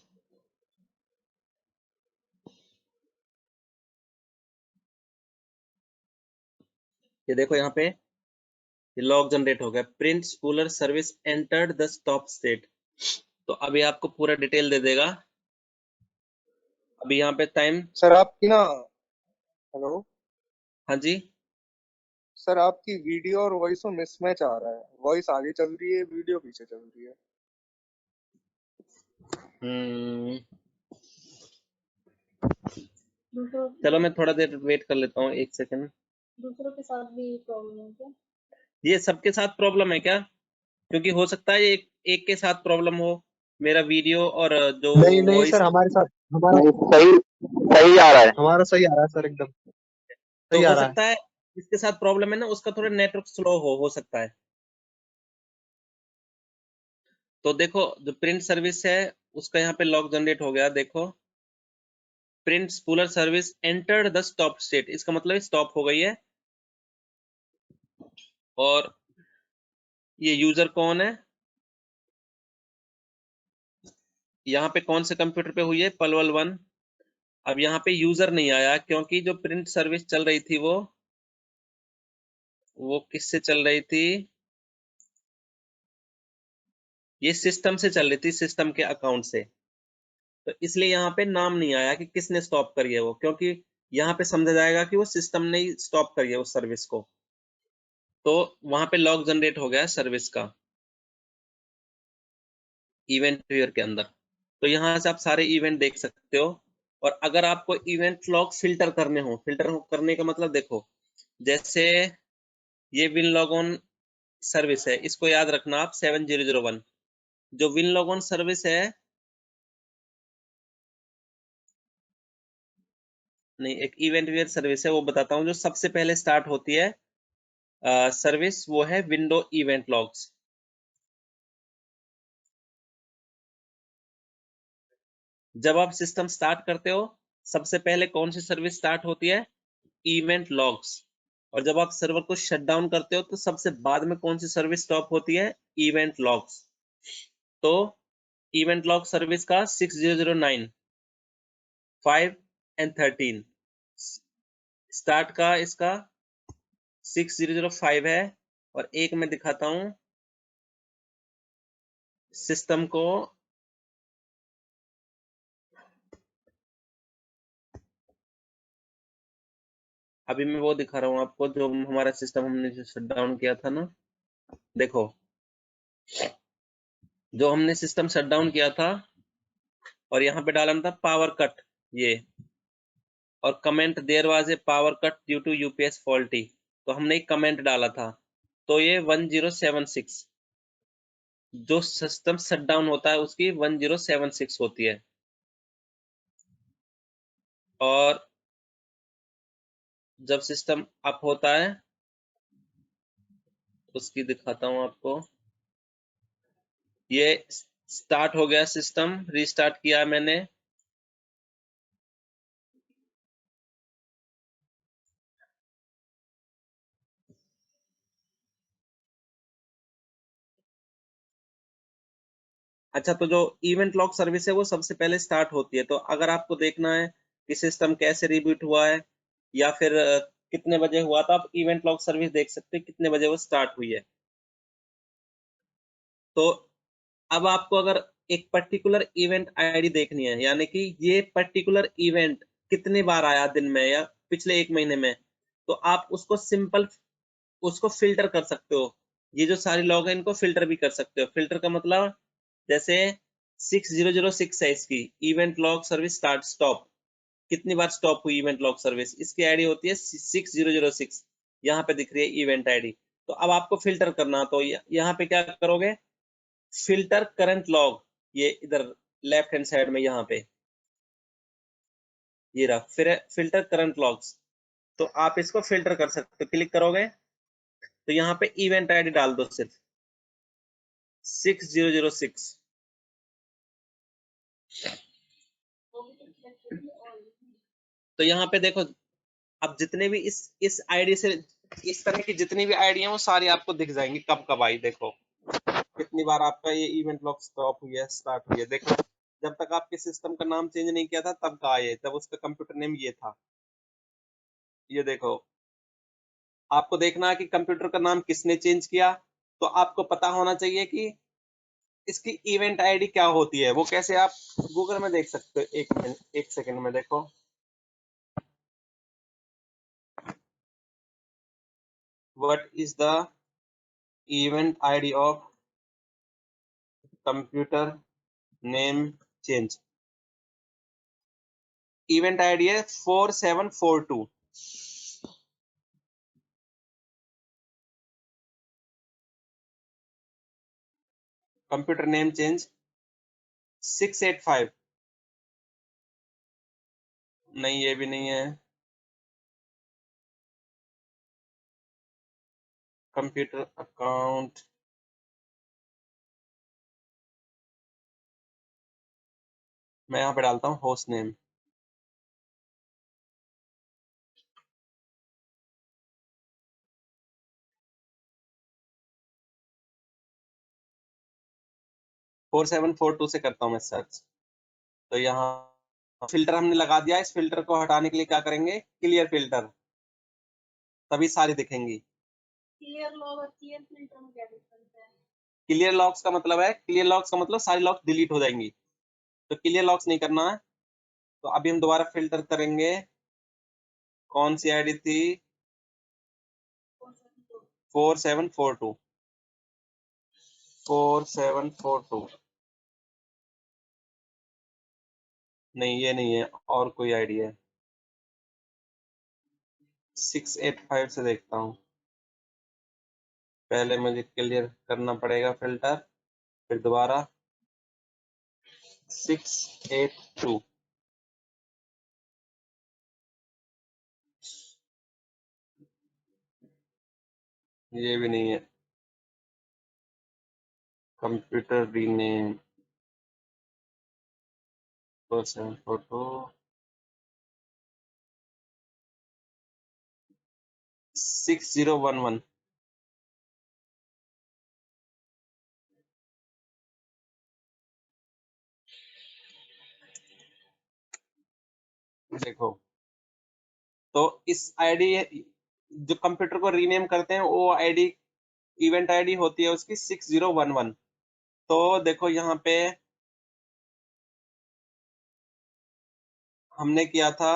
ये देखो यहाँ पे ये लॉग जनरेट हो गया, print spooler service entered the stop state. तो अभी आपको पूरा डिटेल दे देगा। अभी यहाँ पे टाइम, सर आपकी ना, हेलो हाँ जी, सर, आपकी वीडियो और वॉइस में मिसमैच आ रहा है। वॉइस आगे चल रही है, वीडियो पीछे चल रही है। दूसरों चलो मैं थोड़ा देर वेट कर लेता हूँ, 1 सेकंड। दूसरों के साथ भी प्रॉब्लम है क्या? ये सबके साथ प्रॉब्लम है क्या? क्योंकि हो सकता है एक एक के साथ प्रॉब्लम हो, मेरा वीडियो और जो नहीं नहीं वॉइस सर, है। हमारे साथ हमारा नहीं, सही सही आ रहा है। हमारा सही आ रहा है सर, एकदम तो सही आ हो रहा है। सकता है जिसके साथ प्रॉब्लम है ना, उसका थोड़ा नेटवर्क स्लो हो सकता है। तो देखो जो प्रिंट सर्विस है उसका यहाँ पे लॉग जनरेट हो गया, देखो print spooler service entered the stop state, इसका मतलब स्टॉप हो गई है। और ये यूजर कौन है, यहाँ पे कौन से कंप्यूटर पे हुई है, पलवल 1। अब यहाँ पे यूजर नहीं आया, क्योंकि जो प्रिंट सर्विस चल रही थी वो किससे चल रही थी, ये सिस्टम से चल रही थी, सिस्टम के अकाउंट से। तो इसलिए यहाँ पे नाम नहीं आया कि किसने स्टॉप करी है वो, क्योंकि यहाँ पे समझा जाएगा कि वो सिस्टम ने ही स्टॉप करी है उस सर्विस को। तो वहां पे लॉग जनरेट हो गया सर्विस का इवेंट व्यूअर के अंदर। तो यहाँ से आप सारे इवेंट देख सकते हो। और अगर आपको इवेंट लॉग फिल्टर करने हो, फिल्टर करने का मतलब देखो, जैसे ये विन लॉग ऑन सर्विस है, इसको याद रखना आप 7001। जो विन लॉग ऑन सर्विस है, नहीं एक इवेंट व्यूअर सर्विस है, वो बताता हूँ। जो सबसे पहले स्टार्ट होती है सर्विस, वो है विंडो इवेंट लॉग्स। जब आप सिस्टम स्टार्ट करते हो, सबसे पहले कौन सी सर्विस स्टार्ट होती है, इवेंट लॉग्स। और जब आप सर्वर को शट डाउन करते हो, तो सबसे बाद में कौन सी सर्विस स्टॉप होती है, इवेंट लॉग्स। तो इवेंट लॉग सर्विस का 6009, 5 एंड 13 स्टार्ट का इसका 6005 है। और एक मैं दिखाता हूं सिस्टम को, अभी मैं वो दिखा रहा हूँ आपको जो हमारा सिस्टम हमने जो शट डाउन किया था ना, देखो जो हमने सिस्टम शट डाउन किया था और यहाँ पे डाला था पावर कट, ये और comment there was a power cut due to UPS faulty, तो हमने एक कमेंट डाला था, तो ये 1076 जो सिस्टम शट डाउन होता है उसकी 1076 होती है। और जब सिस्टम अप होता है उसकी दिखाता हूं आपको, ये स्टार्ट हो गया सिस्टम, रीस्टार्ट किया मैंने, अच्छा तो जो इवेंट लॉग सर्विस है वो सबसे पहले स्टार्ट होती है। तो अगर आपको देखना है कि सिस्टम कैसे रिबूट हुआ है या फिर कितने बजे हुआ, तो आप इवेंट लॉग सर्विस देख सकते हैं कितने बजे वो स्टार्ट हुई है। तो अब आपको अगर एक पर्टिकुलर इवेंट आईडी देखनी है, यानी कि ये पर्टिकुलर इवेंट कितने बार आया दिन में या पिछले एक महीने में, तो आप उसको सिंपल उसको फिल्टर कर सकते हो। ये जो सारी लॉग है इनको फिल्टर भी कर सकते हो। फिल्टर का मतलब जैसे 6006 है इसकी event log service start stop, कितनी बार स्टॉप हुई इवेंट लॉग सर्विस, इसकी आईडी होती है 6006, यहाँ पे दिख रही है इवेंट आईडी। तो अब आपको फिल्टर करना, तो यहाँ पे क्या करोगे, फिल्टर करंट लॉग, ये इधर लेफ्ट हैंड साइड में यहाँ पे ये रहा, फिर फिल्टर करंट लॉग्स, तो आप इसको फिल्टर कर सकते हो। क्लिक करोगे तो यहाँ पे इवेंट आईडी डाल दो सिर्फ 6006। तो यहाँ पे देखो अब जितने भी इस आईडी से इस तरह की जितनी भी आईडी है वो सारी आपको दिख जाएंगी कब कब आई। देखो कितनी बार आपका ये इवेंट लॉग स्टॉप हुई है, स्टार्ट हुई है। देखो जब तक आपके सिस्टम का नाम चेंज नहीं किया था तब का आए, जब उसका कंप्यूटर नेम ये था। ये देखो आपको देखना है कि कंप्यूटर का नाम किसने चेंज किया, तो आपको पता होना चाहिए कि इसकी इवेंट आईडी क्या होती है। वो कैसे आप गूगल में देख सकते हो, एक सेकंड में देखो। What is the event ID of computer name change, event ID है 4742। कंप्यूटर नेम चेंज 685, नहीं ये भी नहीं है। कंप्यूटर अकाउंट, मैं यहाँ पे डालता हूँ होस्ट नेम, फोर 4742 से करता हूँ मैं सर्च। तो यहाँ फिल्टर हमने लगा दिया, इस फिल्टर को हटाने के लिए क्या करेंगे, क्लियर फिल्टर, तभी सारी दिखेंगी। क्लियर लॉग और क्लियर फिल्टर में क्या डिफरेंस है? क्लियर लॉक्स का मतलब है, क्लियर लॉक्स का मतलब सारी लॉक्स डिलीट हो जाएंगी, तो क्लियर लॉक्स नहीं करना है। तो अभी हम दोबारा फिल्टर करेंगे, कौन सी आईडी थी, 4742, 4742, नहीं ये नहीं है, और कोई आईडी है। 685 से देखता हूँ, पहले मुझे क्लियर करना पड़ेगा फिल्टर, फिर दोबारा 682, ये भी नहीं है। कंप्यूटर रीनेम 4742, 6011, देखो तो इस आईडी जो कंप्यूटर को रीनेम करते हैं वो आईडी इवेंट आईडी होती है उसकी 6011। तो देखो यहाँ पे हमने किया था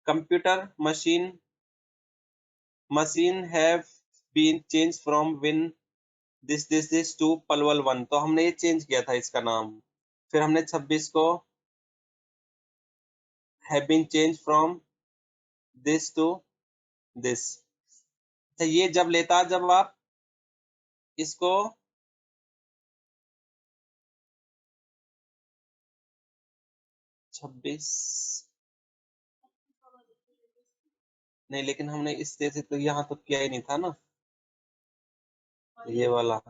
computer machine have been change from win this to Palwal 1। तो हमने ये चेंज किया था इसका नाम। फिर हमने 26 को have been change from this to this. अच्छा, ये जब लेता जब आप इसको 26 नहीं, लेकिन हमने इस तरह से तो यहाँ तो किया ही नहीं था ना, ये वाला।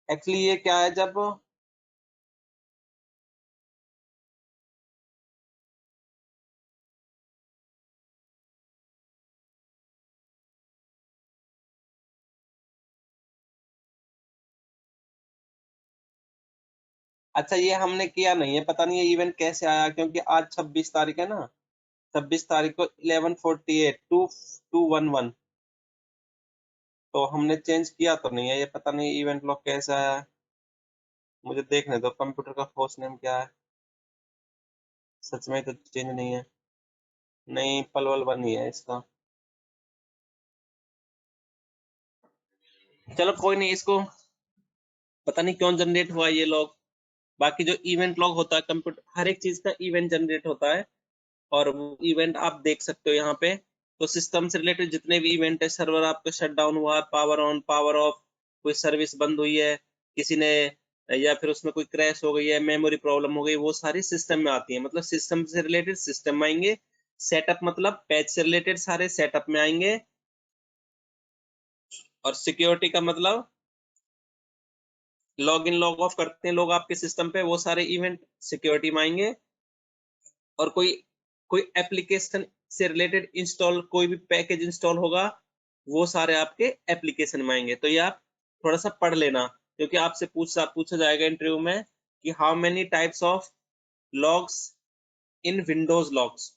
एक्चुअली ये क्या है, जब अच्छा ये हमने किया नहीं है, पता नहीं ये इवेंट कैसे आया, क्योंकि आज 26 तारीख है ना, 26 तारीख को 11:48 2:11 तो हमने चेंज किया तो नहीं है ये, पता नहीं इवेंट लॉग कैसे आया है। मुझे देखने दो कंप्यूटर का होस्ट नेम क्या है। सच में तो चेंज नहीं है, नहीं पलवल 1 ही है इसका। चलो कोई नहीं, इसको पता नहीं क्यों जनरेट हुआ ये लॉग। बाकी जो इवेंट लॉग होता है कंप्यूटर, हर एक चीज का इवेंट जनरेट होता है, और वो इवेंट आप देख सकते हो यहाँ पे। तो सिस्टम से रिलेटेड जितने भी इवेंट है, सर्वर आपका शट डाउन हुआ, पावर ऑन पावर ऑफ, कोई सर्विस बंद हुई है किसी ने, या फिर उसमें कोई क्रैश हो गई है, मेमोरी प्रॉब्लम हो गई, वो सारी सिस्टम में आती है। मतलब सिस्टम से रिलेटेड सिस्टम में आएंगे, सेटअप मतलब पैच से रिलेटेड सारे सेटअप में आएंगे, और सिक्योरिटी का मतलब लॉग इन लॉग ऑफ करते हैं लोग आपके सिस्टम पे, वो सारे इवेंट सिक्योरिटी में आएंगे। और कोई कोई एप्लीकेशन से रिलेटेड इंस्टॉल, कोई भी पैकेज इंस्टॉल होगा, वो सारे आपके एप्लीकेशन में आएंगे। तो ये आप थोड़ा सा पढ़ लेना, क्योंकि आपसे पूछा जाएगा इंटरव्यू में कि how many types of logs in Windows logs.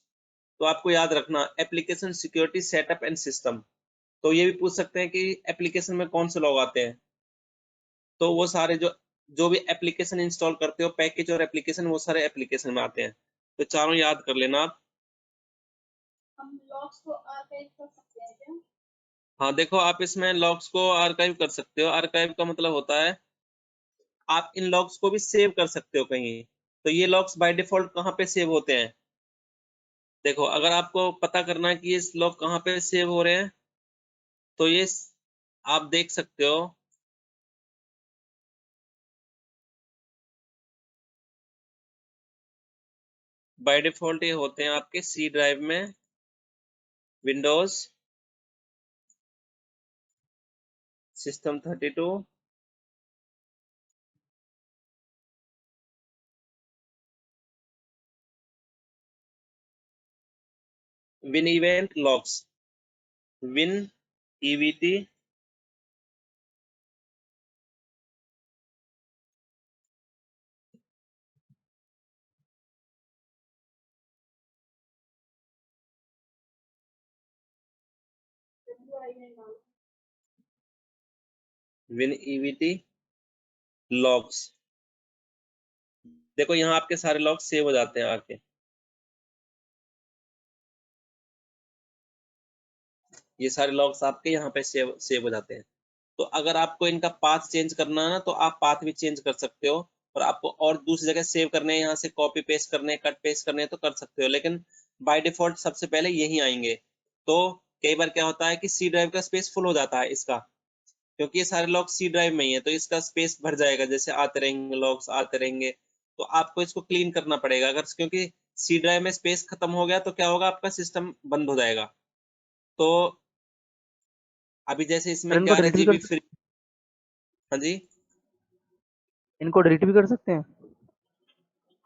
तो आपको याद रखना application security setup and system. तो ये भी पूछ सकते हैं कि एप्लीकेशन में कौन से लॉग आते हैं। तो वो सारे जो जो भी एप्लीकेशन इंस्टॉल करते हो, पैकेज और एप्लीकेशन, वो सारे एप्लीकेशन में आते हैं। तो चारों याद कर लेना आप। हम लॉग्स को आर्काइव कर सकते हैं क्या? हाँ देखो, आप इसमें लॉग्स को आर्काइव कर सकते हो। आर्काइव का मतलब होता है आप इन लॉग्स को भी सेव कर सकते हो कहीं। तो ये लॉग्स बाय डिफॉल्ट कहाँ पे सेव होते हैं, देखो अगर आपको पता करना है कि ये लॉग कहाँ पे सेव हो रहे हैं, तो ये आप देख सकते हो। बाय डिफॉल्ट ये होते हैं आपके सी ड्राइव में, Windows system 32, win event logs, win EVT win EVT logs. देखो यहाँ आपके सारे लॉग सेव हो जाते हैं आके, ये सारे लॉग्स आपके यहाँ पे सेव हो जाते हैं। तो अगर आपको इनका पाथ चेंज करना है ना, तो आप पाथ भी चेंज कर सकते हो, और आपको और दूसरी जगह सेव करने हैं, यहाँ से कॉपी पेस्ट करने, कट पेस्ट करने तो कर सकते हो, लेकिन बाय डिफॉल्ट सबसे पहले यही आएंगे। तो कई बार क्या होता है कि सी ड्राइव का स्पेस फुल हो जाता है इसका, क्योंकि ये सारे लॉग सी ड्राइव में ही है, तो इसका स्पेस भर जाएगा, जैसे आते रहेंगे लॉग्स आते रहेंगे। तो आपको इसको क्लीन करना पड़ेगा, अगर क्योंकि सी ड्राइव में स्पेस खत्म हो गया तो क्या होगा, आपका सिस्टम बंद हो जाएगा। तो अभी जैसे सर इसमें इनको 11 डिलीट भी GB कर फ्री। हाँ जी, इनको डिलीट भी कर सकते हैं।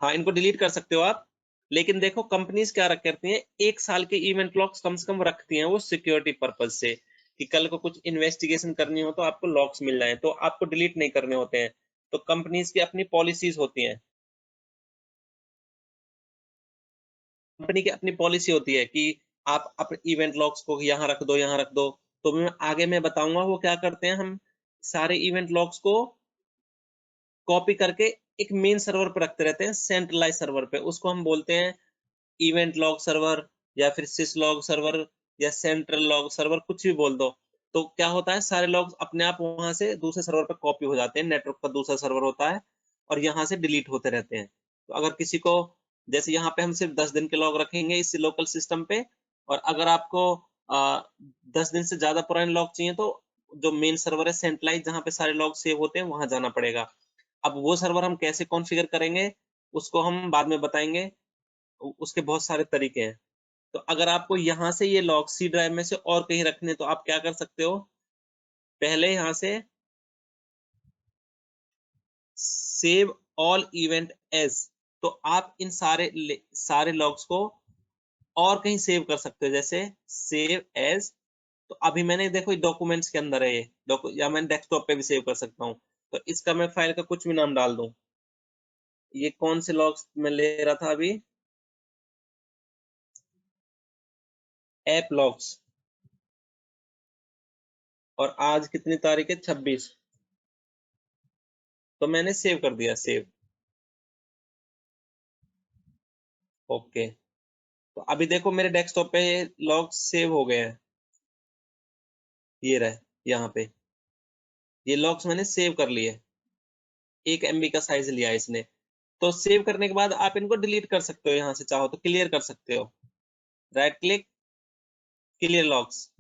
हाँ इनको डिलीट कर सकते हो आप, लेकिन देखो कंपनीज क्या करती हैं, 1 साल के इवेंट लॉग्स कम से कम रखती हैं, वो सिक्योरिटी पर्पज से, कि कल को कुछ इन्वेस्टिगेशन करनी हो तो आपको लॉग्स मिल जाए, तो आपको डिलीट नहीं करने होते हैं। तो कंपनीज की अपनी पॉलिसीज होती हैं, कंपनी की अपनी पॉलिसी होती है कि आप अपने इवेंट लॉग्स को यहाँ रख दो, यहाँ रख दो। तो मैं आगे मैं बताऊंगा वो क्या करते हैं। हम सारे इवेंट लॉग्स को कॉपी करके एक मेन सर्वर पर रखते रहते हैं, सेंट्रलाइज सर्वर पे, उसको हम बोलते हैं इवेंट लॉग सर्वर, या फिर सिस लॉग सर्वर या सेंट्रल लॉग सर्वर, कुछ भी बोल दो। तो क्या होता है, सारे लॉग्स अपने आप वहां से दूसरे सर्वर पे कॉपी हो जाते हैं। नेटवर्क का दूसरा सर्वर होता है और यहाँ से डिलीट होते रहते हैं। तो अगर किसी को, जैसे यहाँ पे हम सिर्फ 10 दिन के लॉग रखेंगे इस लोकल सिस्टम पे, और अगर आपको 10 दिन से ज्यादा पुराने लॉग चाहिए तो जो मेन सर्वर है सेंट्रलाइज, जहाँ पे सारे लॉग सेव होते हैं, वहां जाना पड़ेगा। अब वो सर्वर हम कैसे कॉन्फ़िगर करेंगे उसको हम बाद में बताएंगे, उसके बहुत सारे तरीके हैं। तो अगर आपको यहाँ से ये लॉग सी ड्राइव में से और कहीं रखने, तो आप क्या कर सकते हो, पहले यहाँ से सेव ऑल इवेंट एज, तो आप इन सारे लॉग्स को और कहीं सेव कर सकते हो, जैसे सेव एज। तो अभी मैंने देखो डॉक्यूमेंट्स के अंदर है ये या मैं डेस्कटॉप पे भी सेव कर सकता हूँ। तो इसका मैं फाइल का कुछ भी नाम डाल दूं। ये कौन से लॉग्स में ले रहा था अभी, ऐप लॉग्स, और आज कितनी तारीख है, 26। तो मैंने सेव कर दिया, सेव। ओके, तो अभी देखो मेरे डेस्कटॉप पे लॉग सेव हो गए हैं, ये रहे यहाँ पे, ये लॉग्स मैंने सेव कर लिए। 1 MB का साइज लिया है इसने। तो सेव करने के बाद आप इनको डिलीट कर सकते हो, यहाँ से चाहो तो क्लियर कर सकते हो, राइट क्लिक, क्लियर लॉग्स।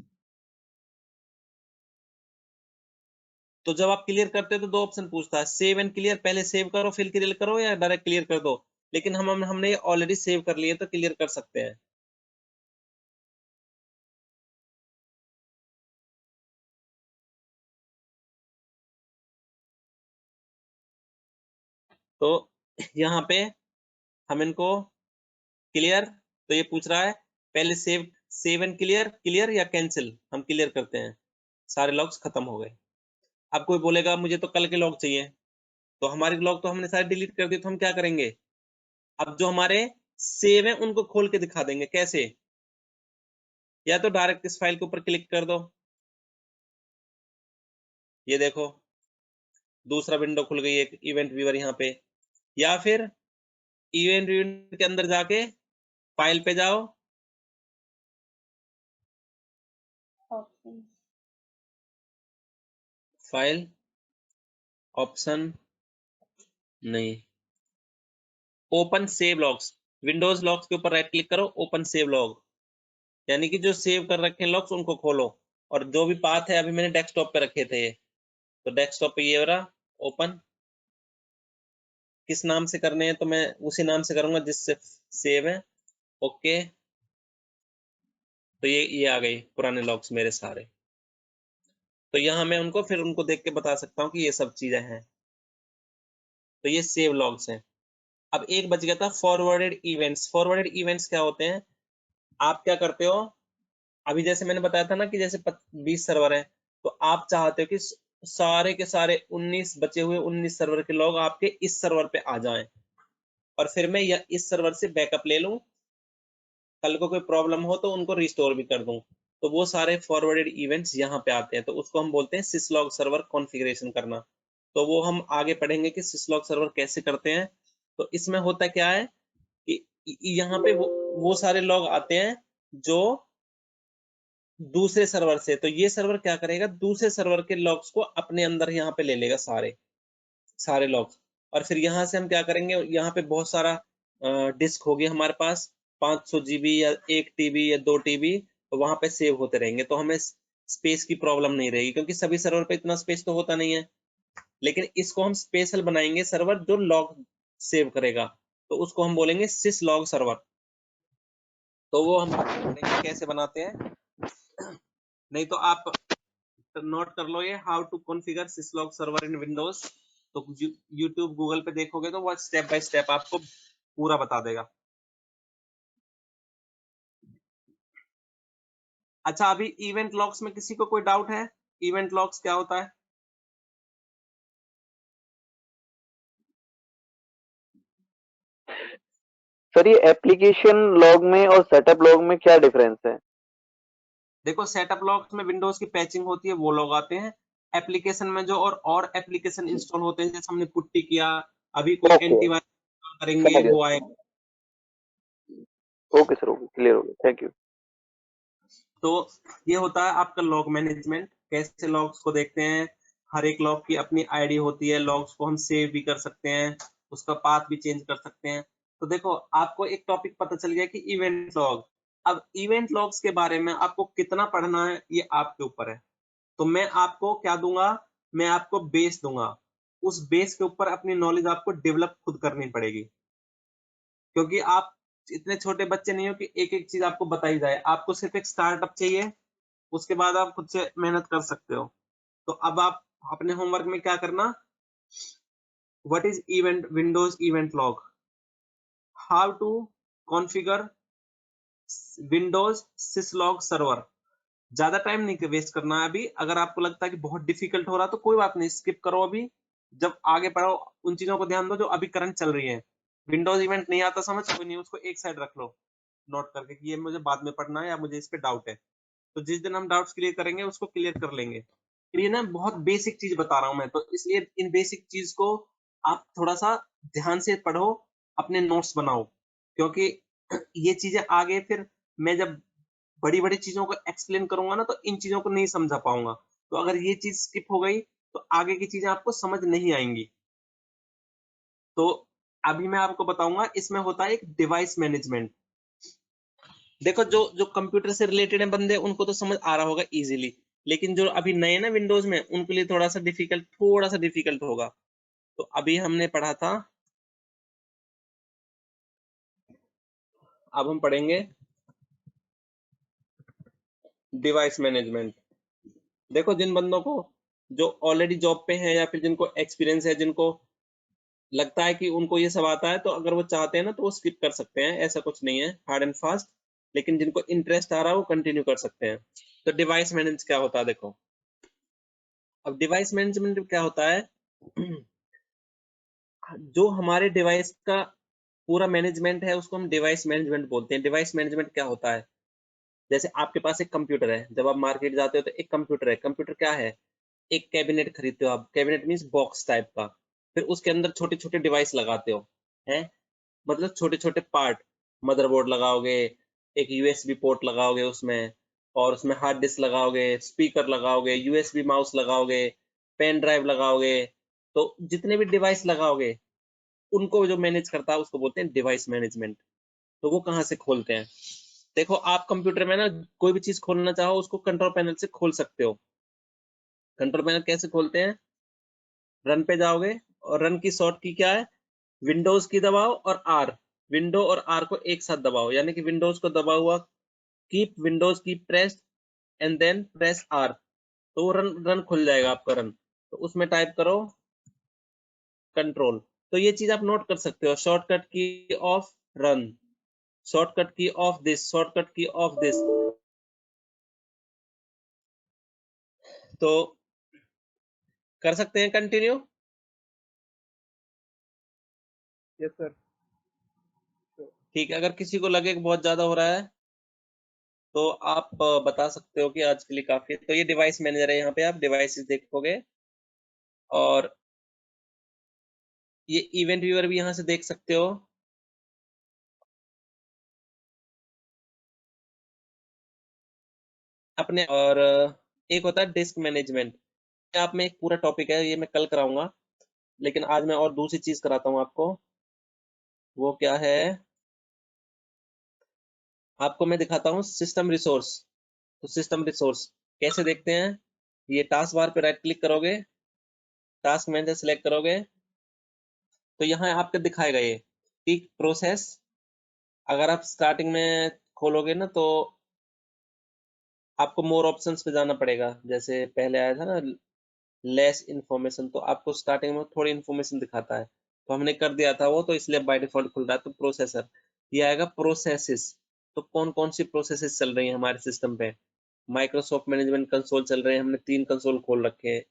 तो जब आप क्लियर करते हो तो 2 ऑप्शन पूछता है, सेव एंड क्लियर, पहले सेव करो फिर क्लियर करो, या डायरेक्ट क्लियर कर दो। लेकिन हमने ऑलरेडी सेव कर लिए तो क्लियर कर सकते हैं। तो यहाँ पे हम इनको क्लियर, तो ये पूछ रहा है पहले सेव एंड क्लियर, क्लियर या कैंसिल, हम क्लियर करते हैं। सारे लॉग्स खत्म हो गए। अब कोई बोलेगा मुझे तो कल के लॉग चाहिए, तो हमारे लॉग तो हमने सारे डिलीट कर दिए, तो हम क्या करेंगे, अब जो हमारे सेव है उनको खोल के दिखा देंगे। कैसे, या तो डायरेक्ट इस फाइल के ऊपर क्लिक कर दो, ये देखो दूसरा विंडो खुल गई एक इवेंट व्यूअर यहाँ पे, या फिर इवेंट व्यूअर के अंदर जाके फाइल पे जाओ, ऑप्शन फाइल, ऑप्शन नहीं, open save logs, Windows logs के ऊपर राइट क्लिक करो, ओपन सेव लॉग, यानी कि जो सेव कर रखे हैं लॉग्स उनको खोलो। और जो भी पाथ है अभी मैंने डेस्कटॉप पे रखे थे, तो डेस्कटॉप पे ये रहा ओपन। किस नाम से करने हैं, तो मैं उसी नाम से करूंगा जिससे सेव है। ओके, तो ये आ गई पुराने लॉग्स मेरे सारे। तो यहाँ मैं उनको देख के बता सकता हूँ कि ये सब चीजें हैं। तो ये सेव लॉग्स हैं। अब एक बच गया था फॉरवर्डेड इवेंट्स। फॉरवर्डेड इवेंट्स क्या होते हैं, आप क्या करते हो, अभी जैसे मैंने बताया था ना कि जैसे 20 सर्वर है, तो आप चाहते हो कि सारे के सारे 19 बचे हुए 19 सर्वर के लॉग आपके इस सर्वर पे आ जाएं, और फिर मैं इस सर्वर से बैकअप ले लूं, कल को कोई प्रॉब्लम हो तो उनको रिस्टोर भी कर दूं। तो वो सारे फॉरवर्डेड इवेंट्स यहाँ पे आते हैं, तो उसको हम बोलते हैं सिसलॉग सर्वर कॉन्फ़िगरेशन करना। तो वो हम आगे पढ़ेंगे कि सिसलॉग सर्वर कैसे करते हैं। तो इसमें होता क्या है कि यहाँ पे वो सारे लॉग आते हैं जो दूसरे सर्वर से, तो ये सर्वर क्या करेगा, दूसरे सर्वर के लॉग्स को अपने अंदर यहाँ पे ले लेगा, सारे सारे लॉग्स। और फिर यहाँ से हम क्या करेंगे, यहाँ पे बहुत सारा डिस्क होगी हमारे पास, 500 GB या 1 TB या 2 TB, तो वहां पे सेव होते रहेंगे। तो हमें स्पेस की प्रॉब्लम नहीं रहेगी, क्योंकि सभी सर्वर पे इतना स्पेस तो होता नहीं है। लेकिन इसको हम स्पेशल बनाएंगे सर्वर जो लॉग सेव करेगा, तो उसको हम बोलेंगे सिस लॉग सर्वर। तो वो हम कैसे बनाते हैं, नहीं तो आप नोट कर लो ये, how to configure syslog server in Windows. तो यूट्यूब गूगल पे देखोगे तो वो स्टेप बाय स्टेप आपको पूरा बता देगा। अच्छा, अभी इवेंट लॉग्स में किसी को कोई डाउट है, इवेंट लॉग्स क्या होता है? सर ये एप्लीकेशन लॉग में और सेटअप लॉग में क्या डिफरेंस है? देखो, सेटअप लॉग्स में विंडोज की पैचिंग होती है, वो लॉग आते हैं। एप्लीकेशन में जो और एप्लीकेशन इंस्टॉल होते हैं, जैसे हमने पुट्टी किया, अभी कोई ओके, एंटीवायरस करेंगे समझ वो गया। आएगा। ओके सर, ओके, क्लियर हो गया, थैंक यू। तो ये होता है आपका लॉग मैनेजमेंट। कैसे लॉग्स को देखते हैं, हर एक लॉग की अपनी आईडी होती है, लॉग्स को हम सेव भी कर सकते हैं, उसका पाथ भी चेंज कर सकते हैं। तो देखो आपको एक टॉपिक पता चल गया कि इवेंट लॉग। अब इवेंट लॉग्स के बारे में आपको कितना पढ़ना है ये आपके ऊपर है। तो मैं आपको क्या दूंगा, मैं आपको बेस दूंगा, उस बेस के ऊपर अपनी नॉलेज आपको डेवलप खुद करनी पड़ेगी, क्योंकि आप इतने छोटे बच्चे नहीं हो कि एक एक चीज आपको बताई जाए। आपको सिर्फ एक स्टार्टअप चाहिए, उसके बाद आप खुद से मेहनत कर सकते हो। तो अब आप अपने होमवर्क में क्या करना, what is event Windows event log, how to configure Windows syslog server. ज्यादा टाइम नहीं वेस्ट करना है अभी। अगर आपको लगता है कि बहुत डिफिकल्ट हो रहा तो कोई बात नहीं, स्किप करो अभी, जब आगे पढ़ो उन चीजों को ध्यान दो जो अभी करंट चल रही है। विंडोज इवेंट नहीं आता समझ, कोई नहीं, उसको एक साइड रख लो नोट करके कि ये मुझे बाद में पढ़ना है या मुझे इस पे डाउट है। तो जिस दिन हम डाउट्स क्लियर करेंगे उसको क्लियर कर लेंगे। तो ये ना बहुत बेसिक चीज बता रहा हूं मैं, तो इसलिए इन बेसिक चीज को आप थोड़ा सा ध्यान से पढ़ो, अपने नोट्स बनाओ, क्योंकि ये चीजें आगे फिर मैं जब बड़ी बड़ी चीजों को एक्सप्लेन करूंगा ना तो इन चीजों को नहीं समझा पाऊंगा। तो अगर ये चीज स्किप हो गई तो आगे की चीजें आपको समझ नहीं आएंगी। तो अभी मैं आपको बताऊंगा, इसमें होता है एक डिवाइस मैनेजमेंट। देखो जो जो कंप्यूटर से रिलेटेड है बंदे उनको तो समझ आ रहा होगा इजीली, लेकिन जो अभी नए ना विंडोज में उनके लिए थोड़ा सा डिफिकल्ट होगा। तो अभी हमने पढ़ा था, अब हम पढ़ेंगे डिवाइस मैनेजमेंट। देखो जिन बंदों को जो ऑलरेडी जॉब पे हैं या फिर जिनको एक्सपीरियंस है, जिनको लगता है कि उनको ये सब आता है, तो अगर वो चाहते हैं ना तो वो स्किप कर सकते हैं, ऐसा कुछ नहीं है हार्ड एंड फास्ट। लेकिन जिनको इंटरेस्ट आ रहा है वो कंटिन्यू कर सकते हैं। तो डिवाइस मैनेज क्या होता है देखो। अब डिवाइस मैनेजमेंट क्या होता है, जो हमारे डिवाइस का पूरा मैनेजमेंट है उसको हम डिवाइस मैनेजमेंट बोलते हैं। डिवाइस मैनेजमेंट क्या होता है, जैसे आपके पास एक कंप्यूटर है, जब आप मार्केट जाते हो तो एक कंप्यूटर है। कंप्यूटर क्या है, एक कैबिनेट खरीदते हो आप, कैबिनेट मीन्स बॉक्स टाइप का, फिर उसके अंदर छोटे छोटे डिवाइस लगाते हो, हैं, मतलब छोटे छोटे पार्ट, मदरबोर्ड लगाओगे, एक यूएसबी पोर्ट लगाओगे उसमें, और उसमें हार्ड डिस्क लगाओगे, स्पीकर लगाओगे, यूएसबी माउस लगाओगे, पेन ड्राइव लगाओगे। तो जितने भी डिवाइस लगाओगे उनको जो मैनेज करता है उसको बोलते हैं डिवाइस मैनेजमेंट। तो वो कहाँ से खोलते हैं, देखो आप कंप्यूटर में ना कोई भी चीज खोलना चाहो उसको कंट्रोल पैनल से खोल सकते हो। कंट्रोल पैनल कैसे खोलते हैं, रन पे जाओगे और रन की शॉर्ट की क्या है, विंडोज की दबाओ और आर, विंडो और आर को एक साथ दबाओ, यानी कि विंडोज को दबा हुआ keep Windows key press and then press R, तो वो रन रन खुल जाएगा आपका रन। तो उसमें टाइप करो कंट्रोल। तो ये चीज आप नोट कर सकते हो, शॉर्टकट की ऑफ रन, शॉर्टकट की ऑफ दिस, शॉर्टकट की ऑफ दिस। तो कर सकते हैं कंटिन्यू। Yes sir. ठीक है, अगर किसी को लगे कि बहुत ज्यादा हो रहा है तो आप बता सकते हो कि आज के लिए काफी है। तो ये डिवाइस मैनेजर है, यहाँ पे आप डिवाइसेस देखोगे और ये इवेंट व्यूअर भी यहाँ से देख सकते हो। अपने और एक होता है डिस्क मैनेजमेंट। आप में एक पूरा टॉपिक है, ये मैं कल कराऊंगा, लेकिन आज मैं और दूसरी चीज कराता हूँ आपको। वो क्या है, आपको मैं दिखाता हूँ सिस्टम रिसोर्स। तो सिस्टम रिसोर्स कैसे देखते हैं, ये टास्क बार पे राइट क्लिक करोगे, टास्क मैनेजर सेलेक्ट करोगे, तो यहाँ आपको दिखाएगा ये कि प्रोसेस। अगर आप स्टार्टिंग में खोलोगे ना तो आपको मोर ऑप्शंस पे जाना पड़ेगा, जैसे पहले आया था ना लेस इन्फॉर्मेशन, तो आपको स्टार्टिंग में थोड़ी इन्फॉर्मेशन दिखाता है, तो हमने कर दिया था वो, तो इसलिए बाय डिफॉल्ट खुल रहा है। तो प्रोसेसर, ये आएगा प्रोसेसेस। तो कौन कौन सी प्रोसेसेस चल रही है हमारे सिस्टम पे, माइक्रोसॉफ्ट मैनेजमेंट कंसोल चल रहे हैं, हमने 3 कंसोल खोल रखे हैं,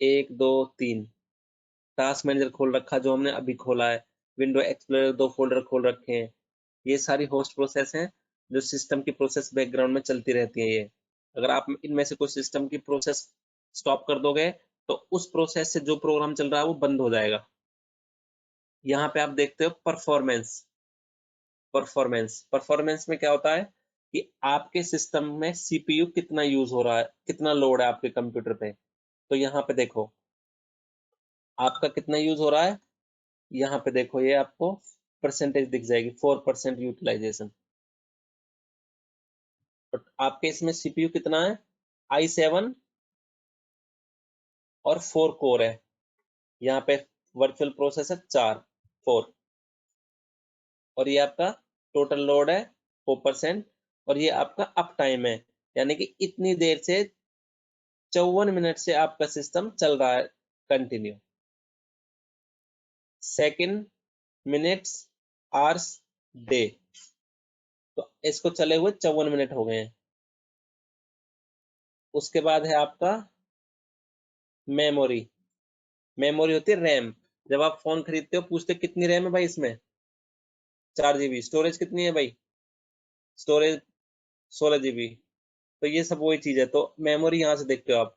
1 2 3। टास्क मैनेजर खोल रखा जो हमने अभी खोला है, विंडो एक्सप्लोरर 2 फोल्डर खोल रखे हैं। ये सारी होस्ट प्रोसेस हैं जो सिस्टम की प्रोसेस बैकग्राउंड में चलती रहती है। ये अगर आप इनमें से कोई सिस्टम की प्रोसेस स्टॉप कर दोगे तो उस प्रोसेस से जो प्रोग्राम चल रहा है वो बंद हो जाएगा। यहाँ पे आप देखते हो परफॉर्मेंस, परफॉर्मेंस। परफॉर्मेंस में क्या होता है कि आपके सिस्टम में सीपीयू कितना यूज हो रहा है, कितना लोड है आपके कंप्यूटर पे। तो यहाँ पे देखो आपका कितना यूज हो रहा है, यहाँ पे देखो ये आपको परसेंटेज दिख जाएगी 4% यूटिलाइजेशन। बट आपके इसमें सीपीयू कितना है, i7 और 4 कोर है, यहाँ पे वर्चुअल प्रोसेसर 4 और ये आपका टोटल लोड है 4% और ये आपका अप टाइम है, यानी कि इतनी देर से 54 मिनट से आपका सिस्टम चल रहा है continue. Second, minutes, hours, day, तो इसको चले हुए 54 मिनट हो गए हैं। उसके बाद है आपका मेमोरी। मेमोरी होती है रैम। जब आप फोन खरीदते हो पूछते कितनी रैम है भाई इसमें, 4 GB। स्टोरेज कितनी है भाई, स्टोरेज 16 GB। तो ये सब वही चीज है। तो मेमोरी यहाँ से देखते हो आप,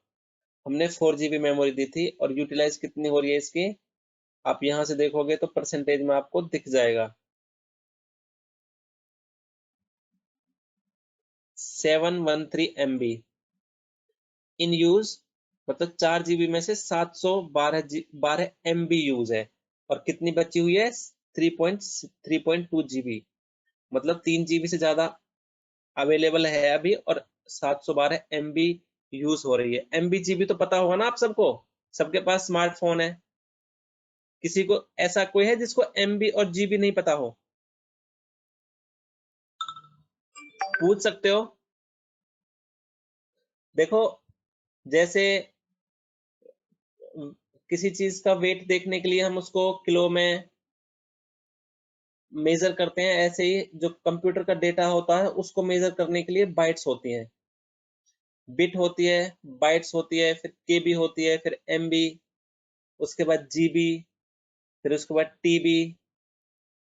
हमने 4 GB मेमोरी दी थी और यूटिलाइज कितनी हो रही है इसकी, आप यहाँ से देखोगे तो परसेंटेज में आपको दिख जाएगा 713 MB इन यूज, मतलब 4 GB में से 712 MB यूज है और कितनी बची हुई है 3.2 GB, मतलब 3 GB से ज्यादा अवेलेबल है अभी और 712 MB यूज हो रही है। MB GB तो पता होगा ना आप सबको, सबके पास स्मार्टफोन है। किसी को ऐसा कोई है जिसको MB और GB नहीं पता हो, पूछ सकते हो। देखो जैसे किसी चीज का वेट देखने के लिए हम उसको किलो में मेजर करते हैं, ऐसे ही जो कंप्यूटर का डेटा होता है उसको मेजर करने के लिए बाइट्स होती हैं, बिट होती है, बाइट्स होती है, फिर केबी होती है, फिर एमबी, उसके बाद जीबी, फिर उसके बाद टीबी,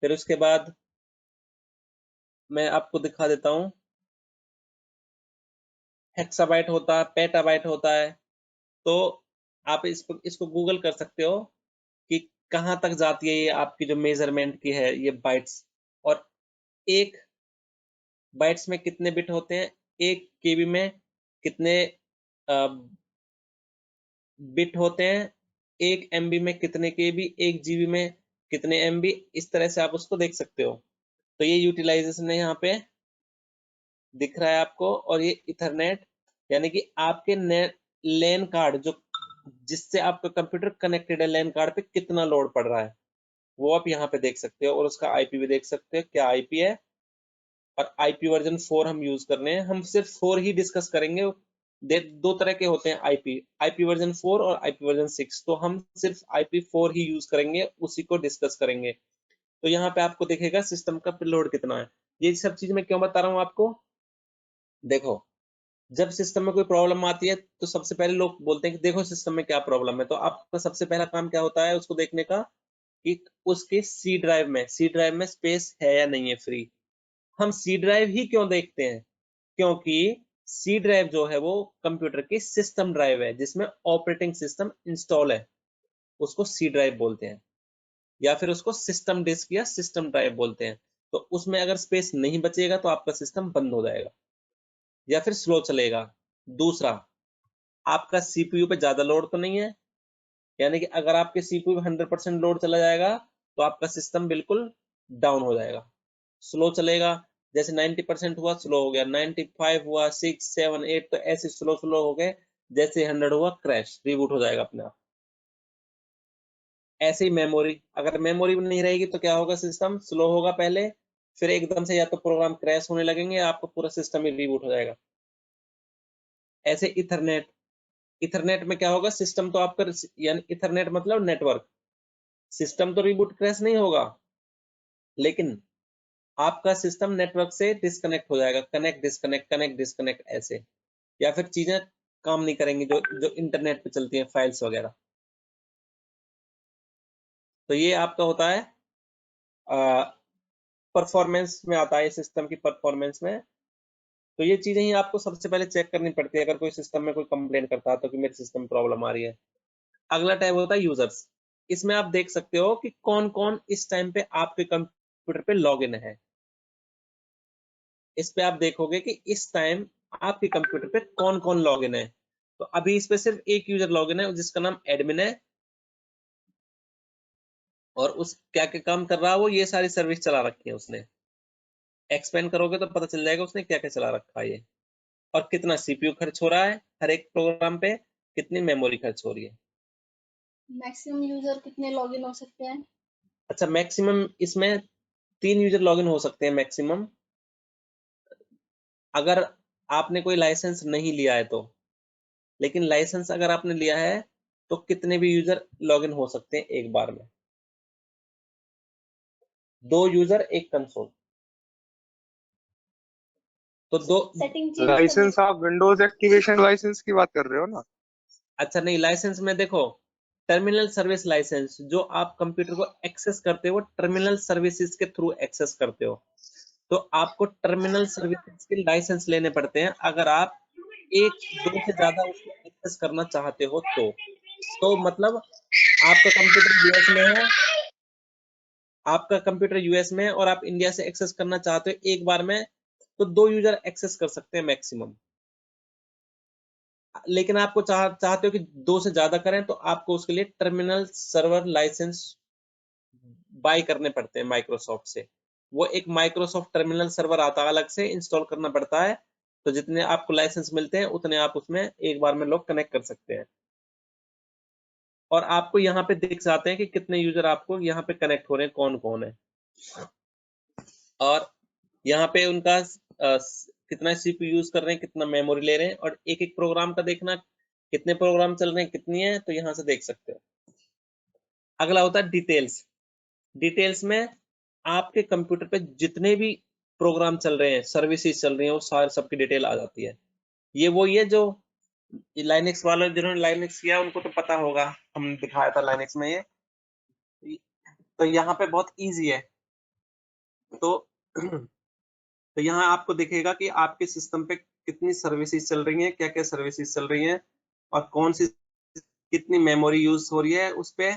फिर उसके बाद मैं आपको दिखा देता हूँ हेक्साबाइट होता है, पेटाबाइट होता है। तो आप इसको गूगल कर सकते हो कि कहाँ तक जाती है ये आपकी जो मेजरमेंट की है ये बाइट्स। और एक बाइट्स में कितने बिट होते हैं, एक केबी में कितने बिट होते हैं, एक एमबी में कितने केबी, एक जीबी में कितने एमबी, इस तरह से आप उसको देख सकते हो। तो ये यूटिलाइजेशन है यहाँ पे दिख रहा है आपको। और ये इथरनेट यानी कि आपके लैन कार्ड जो जिससे आपका कंप्यूटर कनेक्टेड है, लैन कार्ड पे कितना लोड पड़ रहा है वो आप यहाँ पे देख सकते हो और उसका आईपी भी देख सकते हो क्या आईपी है। और आईपी वर्जन 4 हम यूज कर रहे हैं, हम सिर्फ 4 ही डिस्कस करेंगे। दो तरह के होते हैं आईपी, आईपी वर्जन 4 और आईपी वर्जन 6, तो हम सिर्फ आईपी 4 ही यूज करेंगे, उसी को डिस्कस करेंगे। तो यहाँ पे आपको दिखेगा सिस्टम का लोड कितना है। ये सब चीज मैं क्यों बता रहा हूँ आपको, देखो जब सिस्टम में कोई प्रॉब्लम आती है तो सबसे पहले लोग बोलते हैं कि देखो सिस्टम में क्या प्रॉब्लम है। तो आपका सबसे पहला काम क्या होता है उसको देखने का कि उसके सी ड्राइव में स्पेस है या नहीं है फ्री। हम सी ड्राइव ही क्यों देखते हैं, क्योंकि सी ड्राइव जो है वो कंप्यूटर की सिस्टम ड्राइव है जिसमें ऑपरेटिंग सिस्टम इंस्टॉल है, उसको सी ड्राइव बोलते हैं, या फिर उसको सिस्टम डिस्क या सिस्टम ड्राइव बोलते हैं। तो उसमें अगर स्पेस नहीं बचेगा तो आपका सिस्टम बंद हो जाएगा या फिर स्लो चलेगा। दूसरा, आपका सीपीयू पे ज्यादा लोड तो नहीं है, यानी कि अगर आपके सीपीयू पे 100% लोड चला जाएगा तो आपका सिस्टम बिल्कुल डाउन हो जाएगा, स्लो चलेगा। जैसे 90% हुआ स्लो हो गया, 95 हुआ, 6, 7, 8, तो ऐसे स्लो स्लो हो गए। जैसे 100 हुआ क्रैश रिबूट हो जाएगा अपने आप। ऐसे ही मेमोरी, अगर मेमोरी नहीं रहेगी तो क्या होगा, सिस्टम स्लो होगा पहले, फिर एकदम से या तो प्रोग्राम क्रैश होने लगेंगे या आपका पूरा सिस्टम ही रिबूट हो जाएगा। ऐसे इथरनेट, इथरनेट में क्या होगा, सिस्टम तो आपका, यानी इथरनेट मतलब नेटवर्क, सिस्टम तो रिबूट क्रैश नहीं होगा लेकिन आपका सिस्टम नेटवर्क से डिस्कनेक्ट हो जाएगा, कनेक्ट डिस्कनेक्ट कनेक्ट डिस्कनेक्ट ऐसे, या फिर चीजें काम नहीं करेंगी जो जो इंटरनेट पे चलती हैं फाइल्स वगैरह। तो ये आपका होता है परफॉर्मेंस में आता है, सिस्टम की परफॉर्मेंस में। तो ये चीजें ही आपको सबसे पहले चेक करनी पड़ती है अगर कोई सिस्टम में कोई कंप्लेंट करता है तो कि मेरे सिस्टम में प्रॉब्लम आ रही है। अगला टैब होता है यूजर्स। इसमें आप देख सकते हो कि कौन कौन इस टाइम पे आपके कंप्यूटर पे लॉग इन है। इस पे आप देखोगे कि इस टाइम आपके कंप्यूटर पे कौन कौन लॉगिन है। तो अभी इस पे सिर्फ एक यूजर लॉगिन है जिसका नाम एडमिन है, और उस क्या क्या काम कर रहा है वो ये सारी सर्विस चला रखी है उसने। एक्सपेंड करोगे तो पता चल जाएगा उसने क्या क्या चला रखा है ये, और कितना सीपीयू खर्च हो रहा है हर एक प्रोग्राम पे, कितनी मेमोरी खर्च हो रही है। मैक्सिमम यूजर कितने लॉगिन हो सकते हैं? अच्छा, मैक्सिमम इसमें 3 यूजर लॉगिन हो सकते हैं मैक्सिमम, अगर आपने कोई लाइसेंस नहीं लिया है तो। लेकिन लाइसेंस अगर आपने लिया है तो कितने भी यूजर लॉगिन हो सकते हैं एक बार में, 2 यूजर एक कंसोल। तो दो। सेटिंग चेंज लाइसेंस आप विंडोज एक्टिवेशन लाइसेंस की बात कर रहे हो ना? अच्छा नहीं, लाइसेंस में देखो, टर्मिनल सर्विस लाइसेंस जो आप कंप्यूटर को एक्सेस करते हो वो टर्मिनल सर्विसेज के थ्रू एक्सेस करते हो, तो आपको टर्मिनल सर्विसेज के लाइसेंस लेने पड़ते हैं अगर आप एक दो से ज्यादा उसको एक्सेस करना चाहते हो तो मतलब आपका कंप्यूटर यूएस में है, आपका कंप्यूटर यूएस में है और आप इंडिया से एक्सेस करना चाहते हो एक बार में, तो 2 यूजर एक्सेस कर सकते हैं मैक्सिमम। लेकिन आपको चाहते हो कि 2 से ज्यादा करें तो आपको उसके लिए टर्मिनल सर्वर लाइसेंस बाय करने पड़ते हैं माइक्रोसॉफ्ट से। वो एक माइक्रोसॉफ्ट टर्मिनल सर्वर आता है, अलग से इंस्टॉल करना पड़ता है। तो जितने आपको लाइसेंस मिलते हैं उतने आप उसमें एक बार में लोग कनेक्ट कर सकते हैं, और आपको यहाँ पे दिख जाते हैं कि कितने यूजर आपको यहाँ पे कनेक्ट हो रहे हैं, कौन कौन है, और यहाँ पे उनका कितना सीपीयू यूज कर रहे हैं, कितना मेमोरी ले रहे हैं, और एक एक प्रोग्राम का देखना कितने प्रोग्राम चल रहे हैं, कितनी है, तो यहाँ से देख सकते हो। अगला होता है डिटेल्स। डिटेल्स में आपके कंप्यूटर पे जितने भी प्रोग्राम चल रहे हैं, सर्विसेज चल रही हैं, वो सारे सबकी डिटेल आ जाती है। ये वही है जो लाइनेक्स वाले, जिन्होंने लाइनेक्स किया उनको तो पता होगा, हमने दिखाया था लाइनेक्स में ये। तो यहाँ पे बहुत इजी है। तो तो यहाँ आपको दिखेगा कि आपके सिस्टम पे कितनी सर्विसेज चल रही हैं, क्या क्या सर्विसेज चल रही हैं, और कौन सी कितनी मेमोरी यूज हो रही है उस पे,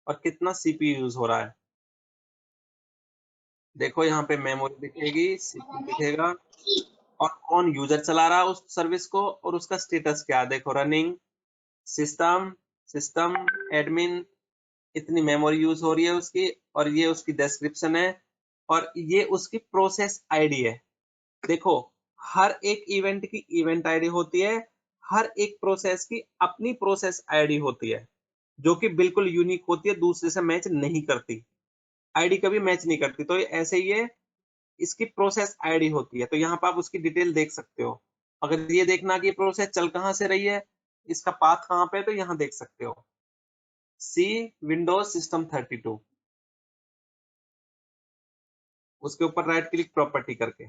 और कितना सीपीयू यूज हो रहा है। देखो यहाँ पे मेमोरी दिखेगी, सीपीयू दिखेगा, और कौन यूजर चला रहा है उस सर्विस को, और उसका स्टेटस क्या है। देखो रनिंग सिस्टम, सिस्टम एडमिन, इतनी मेमोरी यूज हो रही है उसकी, और ये उसकी डिस्क्रिप्शन है, और ये उसकी प्रोसेस आईडी है। देखो हर एक इवेंट की इवेंट आईडी होती है, हर एक प्रोसेस की अपनी प्रोसेस आईडी होती है, जो कि बिल्कुल यूनिक होती है, दूसरे से मैच नहीं करती, आईडी कभी मैच नहीं करती। तो ऐसे ही है, इसकी प्रोसेस आईडी होती है। तो यहाँ पर आप उसकी डिटेल देख सकते हो। अगर ये देखना कि प्रोसेस चल कहाँ से रही है, इसका पाथ कहाँ पे है, तो यहाँ देख सकते हो, सी विंडोज सिस्टम 32, उसके ऊपर राइट क्लिक प्रॉपर्टी करके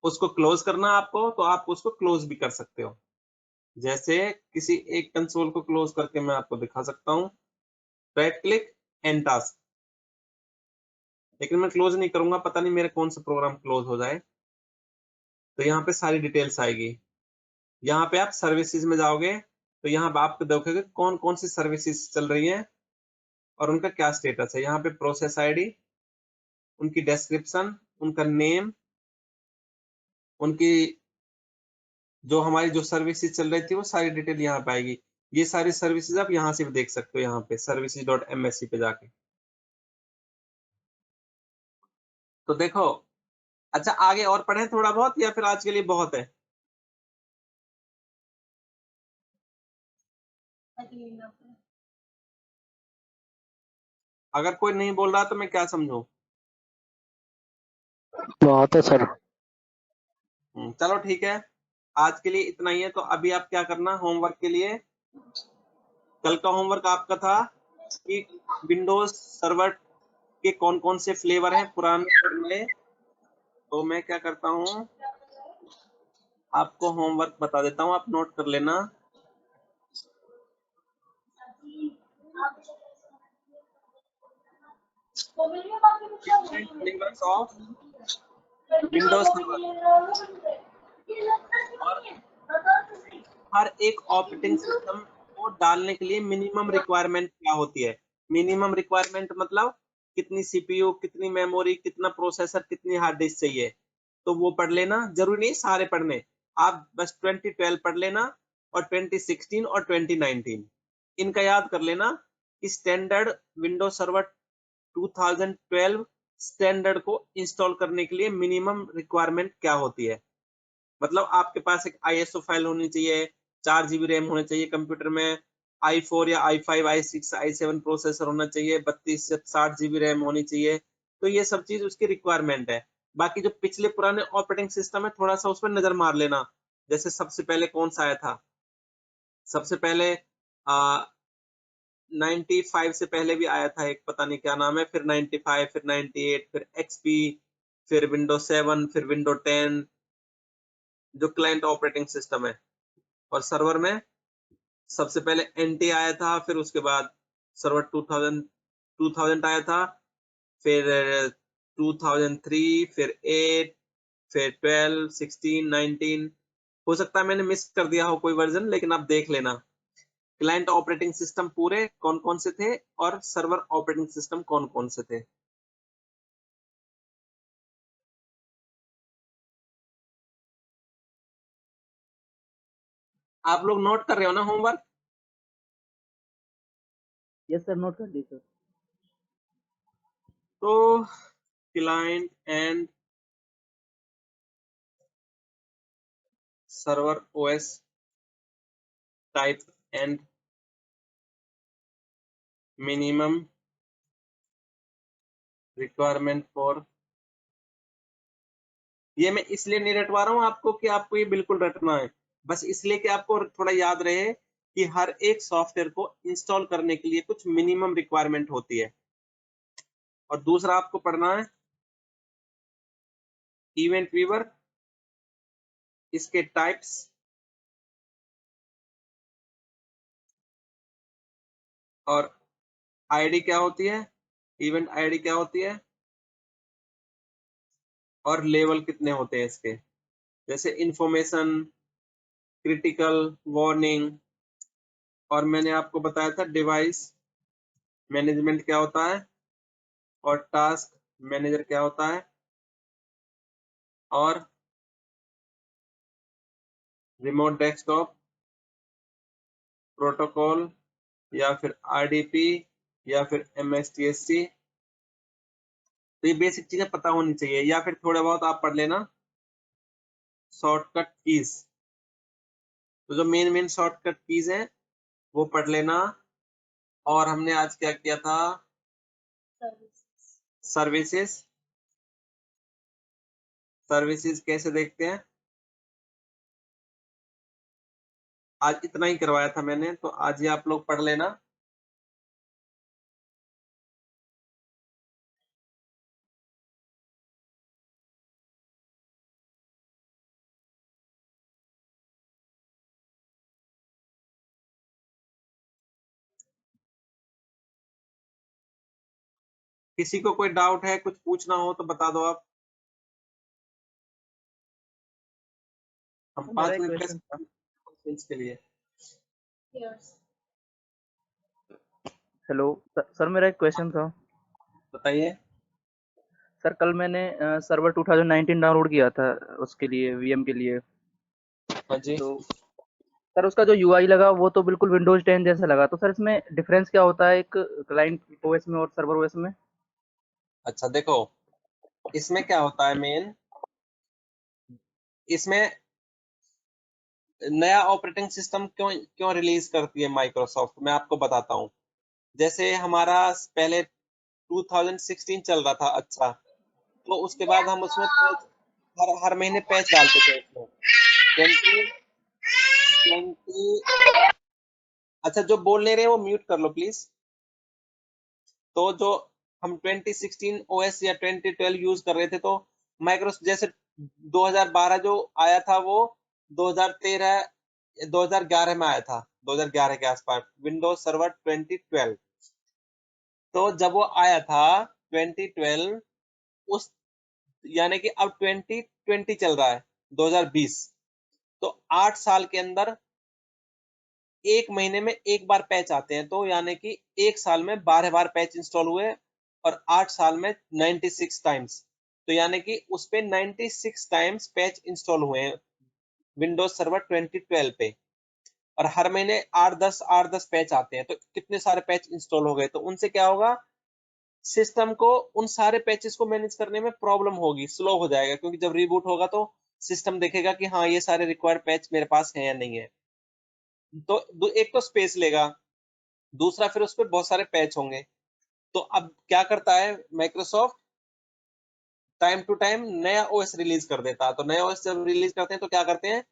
उसको क्लोज करना आपको, तो आप उसको क्लोज भी कर सकते हो। जैसे किसी एक कंसोल को क्लोज करके मैं आपको दिखा सकता हूँ, राइट क्लिक एंड टास्क। लेकिन मैं क्लोज नहीं करूंगा, पता नहीं मेरे कौन सा प्रोग्राम क्लोज हो जाए। तो यहाँ पे सारी डिटेल्स आएगी। यहाँ पे आप सर्विसेज में जाओगे तो यहाँ पे आपको देखोगे कौन कौन सी सर्विसेज चल रही हैं और उनका क्या स्टेटस है। यहाँ पे प्रोसेस आईडी, उनकी डिस्क्रिप्शन, उनका नेम, उनकी जो हमारी जो सर्विसेज चल रही थी वो सारी डिटेल यहाँ पे आएगी। ये सारी सर्विसेज आप यहाँ से भी देख सकते हो, यहाँ पे services.msc पे जाके। तो देखो, अच्छा आगे और पढ़ें थोड़ा बहुत, या फिर आज के लिए बहुत है? अगर कोई नहीं बोल रहा तो मैं क्या समझूं? बहुत है सर। चलो ठीक है, आज के लिए इतना ही है। तो अभी आप क्या करना होमवर्क के लिए, कल का होमवर्क आपका था कि विंडोज सर्वर के कौन कौन से फ्लेवर हैं, पुराने और नए। तो मैं क्या करता हूँ, आपको होमवर्क बता देता हूँ, आप नोट कर लेना। फ्लेवर्स ऑफ विंडोज सर्वर, और हर एक ऑपरेटिंग सिस्टम को डालने के लिए मिनिमम रिक्वायरमेंट क्या होती है। मिनिमम रिक्वायरमेंट मतलब कितनी सीपीयू, कितनी मेमोरी, कितना प्रोसेसर, कितनी हार्ड डिस्क चाहिए, तो वो पढ़ लेना। जरूरी नहीं सारे पढ़ने, आप बस 2012 पढ़ लेना और 2016 और 2019 इनका याद कर लेना कि स्टैंडर्ड विंडोज सर्वर 2012 स्टैंडर्ड को इंस्टॉल करने के लिए मिनिमम रिक्वायरमेंट क्या होती है। मतलब आपके पास एक ISO फाइल होनी चाहिए, 4 GB रैम होने चाहिए कंप्यूटर में, i4 या i5, i6, i7 प्रोसेसर होना चाहिए, 32 से 60 GB रैम होनी चाहिए। तो ये सब चीज उसकी रिक्वायरमेंट है। बाकी जो पिछले पुराने ऑपरेटिंग सिस्टम है थोड़ा सा उस पर नजर मार लेना। जैसे सबसे पहले कौन सा आया था, सबसे पहले 95 से पहले भी आया था एक, पता नहीं क्या नाम है, फिर 95, फिर 98, फिर XP, फिर विंडोज 7, फिर विंडोज 10 जो क्लाइंट ऑपरेटिंग सिस्टम है। और सर्वर में सबसे पहले NT आया था, फिर उसके बाद सर्वर 2000 आया था, फिर 2003, फिर 8, फिर 12, 16, 19। हो सकता है मैंने मिस कर दिया हो कोई वर्जन, लेकिन आप देख लेना क्लाइंट ऑपरेटिंग सिस्टम पूरे कौन कौन से थे और सर्वर ऑपरेटिंग सिस्टम कौन कौन से थे। आप लोग नोट कर रहे हो ना होमवर्क? यस सर, नोट कर ली सर। तो client and server OS type and minimum requirement for, ये मैं इसलिए नहीं रटवा रहा हूँ आपको कि आपको ये बिल्कुल रटना है, बस इसलिए कि आपको थोड़ा याद रहे कि हर एक सॉफ्टवेयर को इंस्टॉल करने के लिए कुछ मिनिमम रिक्वायरमेंट होती है। और दूसरा आपको पढ़ना है इवेंट वीवर, इसके टाइप्स, और आईडी क्या होती है, इवेंट आईडी क्या होती है, और लेवल कितने होते हैं इसके, जैसे इंफॉर्मेशन, क्रिटिकल, वार्निंग। और मैंने आपको बताया था डिवाइस मैनेजमेंट क्या होता है और टास्क मैनेजर क्या होता है और रिमोट डेस्कटॉप प्रोटोकॉल या फिर RDP या फिर MSTSC। तो ये बेसिक चीजें पता होनी चाहिए, या फिर थोड़ा बहुत आप पढ़ लेना शॉर्टकट कीज। तो जो मेन शॉर्टकट कीज हैं वो पढ़ लेना। और हमने आज क्या किया था, सर्विसेज। सर्विसेज कैसे देखते हैं, आज इतना ही करवाया था मैंने, तो आज ये आप लोग पढ़ लेना। किसी को कोई डाउट है, कुछ पूछना हो तो बता दो आप। हम 5 मिनट के लिए। हेलो सर, मेरा एक क्वेश्चन था। बताइए। सर कल मैंने सर्वर 2019 डाउनलोड किया था उसके लिए, वीएम के लिए। हाँ जी। तो सर उसका जो यूआई लगा वो तो बिल्कुल विंडोज 10 जैसा लगा। तो सर इसमें डिफरेंस क्या होता है एक क्लाइंट ओएस में और सर्वर ओएस में? अच्छा देखो, इसमें क्या होता है मेन, इसमें नया ऑपरेटिंग सिस्टम क्यों क्यों रिलीज करती है माइक्रोसॉफ्ट, मैं आपको बताता हूँ। जैसे हमारा पहले 2016 चल रहा था, अच्छा, तो उसके बाद हम उसमें हर महीने पैच डालते थे उसमें 20 अच्छा जो बोल नहीं रहे वो म्यूट कर लो प्लीज। तो जो हम 2016 OS या 2012 यूज कर रहे थे, तो माइक्रोसॉफ्ट जैसे 2012 जो आया था वो 2013 2011 में आया था, 2011 के आसपास विंडोज सर्वर 2012। तो जब वो आया था 2012, उस यानी कि अब 2020 चल रहा है 2020, तो 8 साल के अंदर एक महीने में एक बार पैच आते हैं, तो यानी कि एक साल में 12 बार पैच इंस्टॉल हुए और 8 साल में 96 टाइम्स, तो यानी कि उस पे 96 टाइम्स पैच इंस्टॉल हुए हैं विंडोज सर्वर 2012 पे, और हर महीने 8-10 पैच आते हैं, तो कितने सारे पैच इंस्टॉल हो गए। तो उनसे क्या होगा, सिस्टम को उन सारे पैचेस को मैनेज करने में प्रॉब्लम होगी, स्लो हो जाएगा, क्योंकि जब रीबूट होगा तो सिस्टम देखेगा कि हाँ ये सारे रिक्वायर्ड पैच मेरे पास हैं या नहीं है। तो एक तो स्पेस लेगा, दूसरा फिर उस पर बहुत सारे पैच होंगे। तो अब क्या करता है माइक्रोसॉफ्ट, टाइम टू टाइम नया ओएस रिलीज कर देता है। तो नया ओएस जब रिलीज करते हैं तो क्या करते हैं,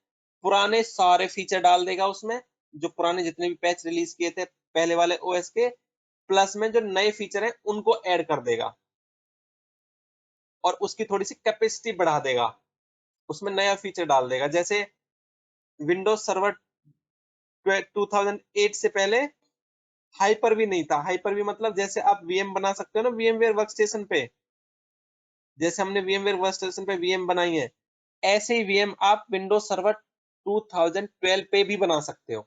पुराने सारे फीचर डाल देगा उसमें, जो पुराने जितने भी पैच रिलीज किए थे पहले वाले ओएस के, प्लस में जो नए फीचर हैं उनको ऐड कर देगा, और उसकी थोड़ी सी कैपेसिटी बढ़ा देगा, उसमें नया फीचर डाल देगा। जैसे विंडोज सर्वर 2008 से पहले हाइपर भी नहीं था। हाइपर भी मतलब जैसे आप वीएम बना सकते हो ना वीएमवेयर वर्कस्टेशन पे, जैसे हमने वीएमवेयर वर्कस्टेशन पे वीएम बनाई है, ऐसे ही वीएम आप विंडोज सर्वर 2012 पे भी बना सकते हो।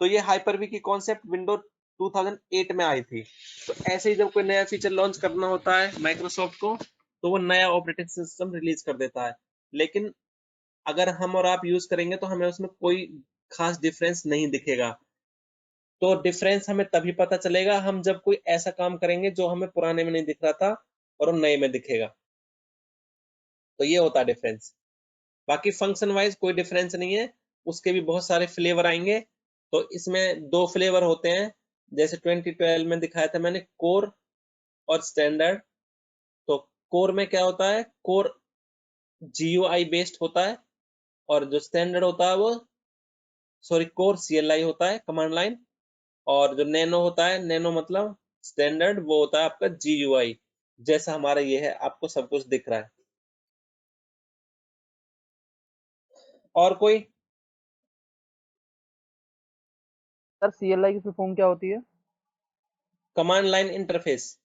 तो ये हाइपर वी की कॉन्सेप्ट विंडोज 2008 में आई थी। तो ऐसे ही जब कोई नया फीचर लॉन्च करना होता है माइक्रोसॉफ्ट को, तो वो नया ऑपरेटिंग सिस्टम रिलीज कर देता है। लेकिन अगर हम और आप यूज करेंगे तो हमें उसमें कोई खास डिफरेंस नहीं दिखेगा। तो डिफरेंस हमें तभी पता चलेगा हम जब कोई ऐसा काम करेंगे जो हमें पुराने में नहीं दिख रहा था और वो नए में दिखेगा। तो ये होता है डिफरेंस। बाकी फंक्शन वाइज कोई डिफरेंस नहीं है, उसके भी बहुत सारे फ्लेवर आएंगे। तो इसमें 2 फ्लेवर होते हैं, जैसे 2012 में दिखाया था मैंने, कोर और स्टैंडर्ड। तो कोर में क्या होता है, कोर GUI बेस्ड होता है, और जो स्टैंडर्ड होता है वो कोर CLI होता है, कमांड लाइन। और जो नैनो होता है, नैनो मतलब स्टैंडर्ड, वो होता है आपका GUI, जैसा हमारा ये है, आपको सब कुछ दिख रहा है। और कोई? सर CLI की फुल फॉर्म क्या होती है? Command line interface.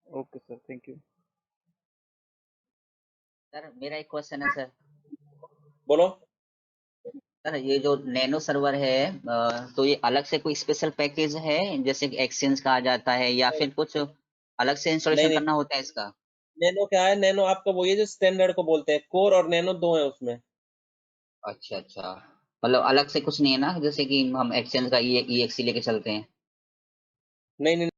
Okay sir, thank you. Sir मेरा एक क्वेश्चन है सर। बोलो। सर ये जो नैनो सर्वर है तो ये अलग से कोई स्पेशल पैकेज है जैसे कि एक्सचेंज कहा जाता है, या फिर कुछ अलग से नहीं इंस्टॉलेशन नहीं, करना होता है इसका? नैनो क्या है, नैनो आपका वही है जो स्टैंडर्ड को बोलते हैं, कोर और नैनो 2 है उसमें। अच्छा अच्छा, मतलब अलग से कुछ नहीं है ना, जैसे कि हम एक्सचेंज का EXE लेके चलते हैं? नहीं नहीं।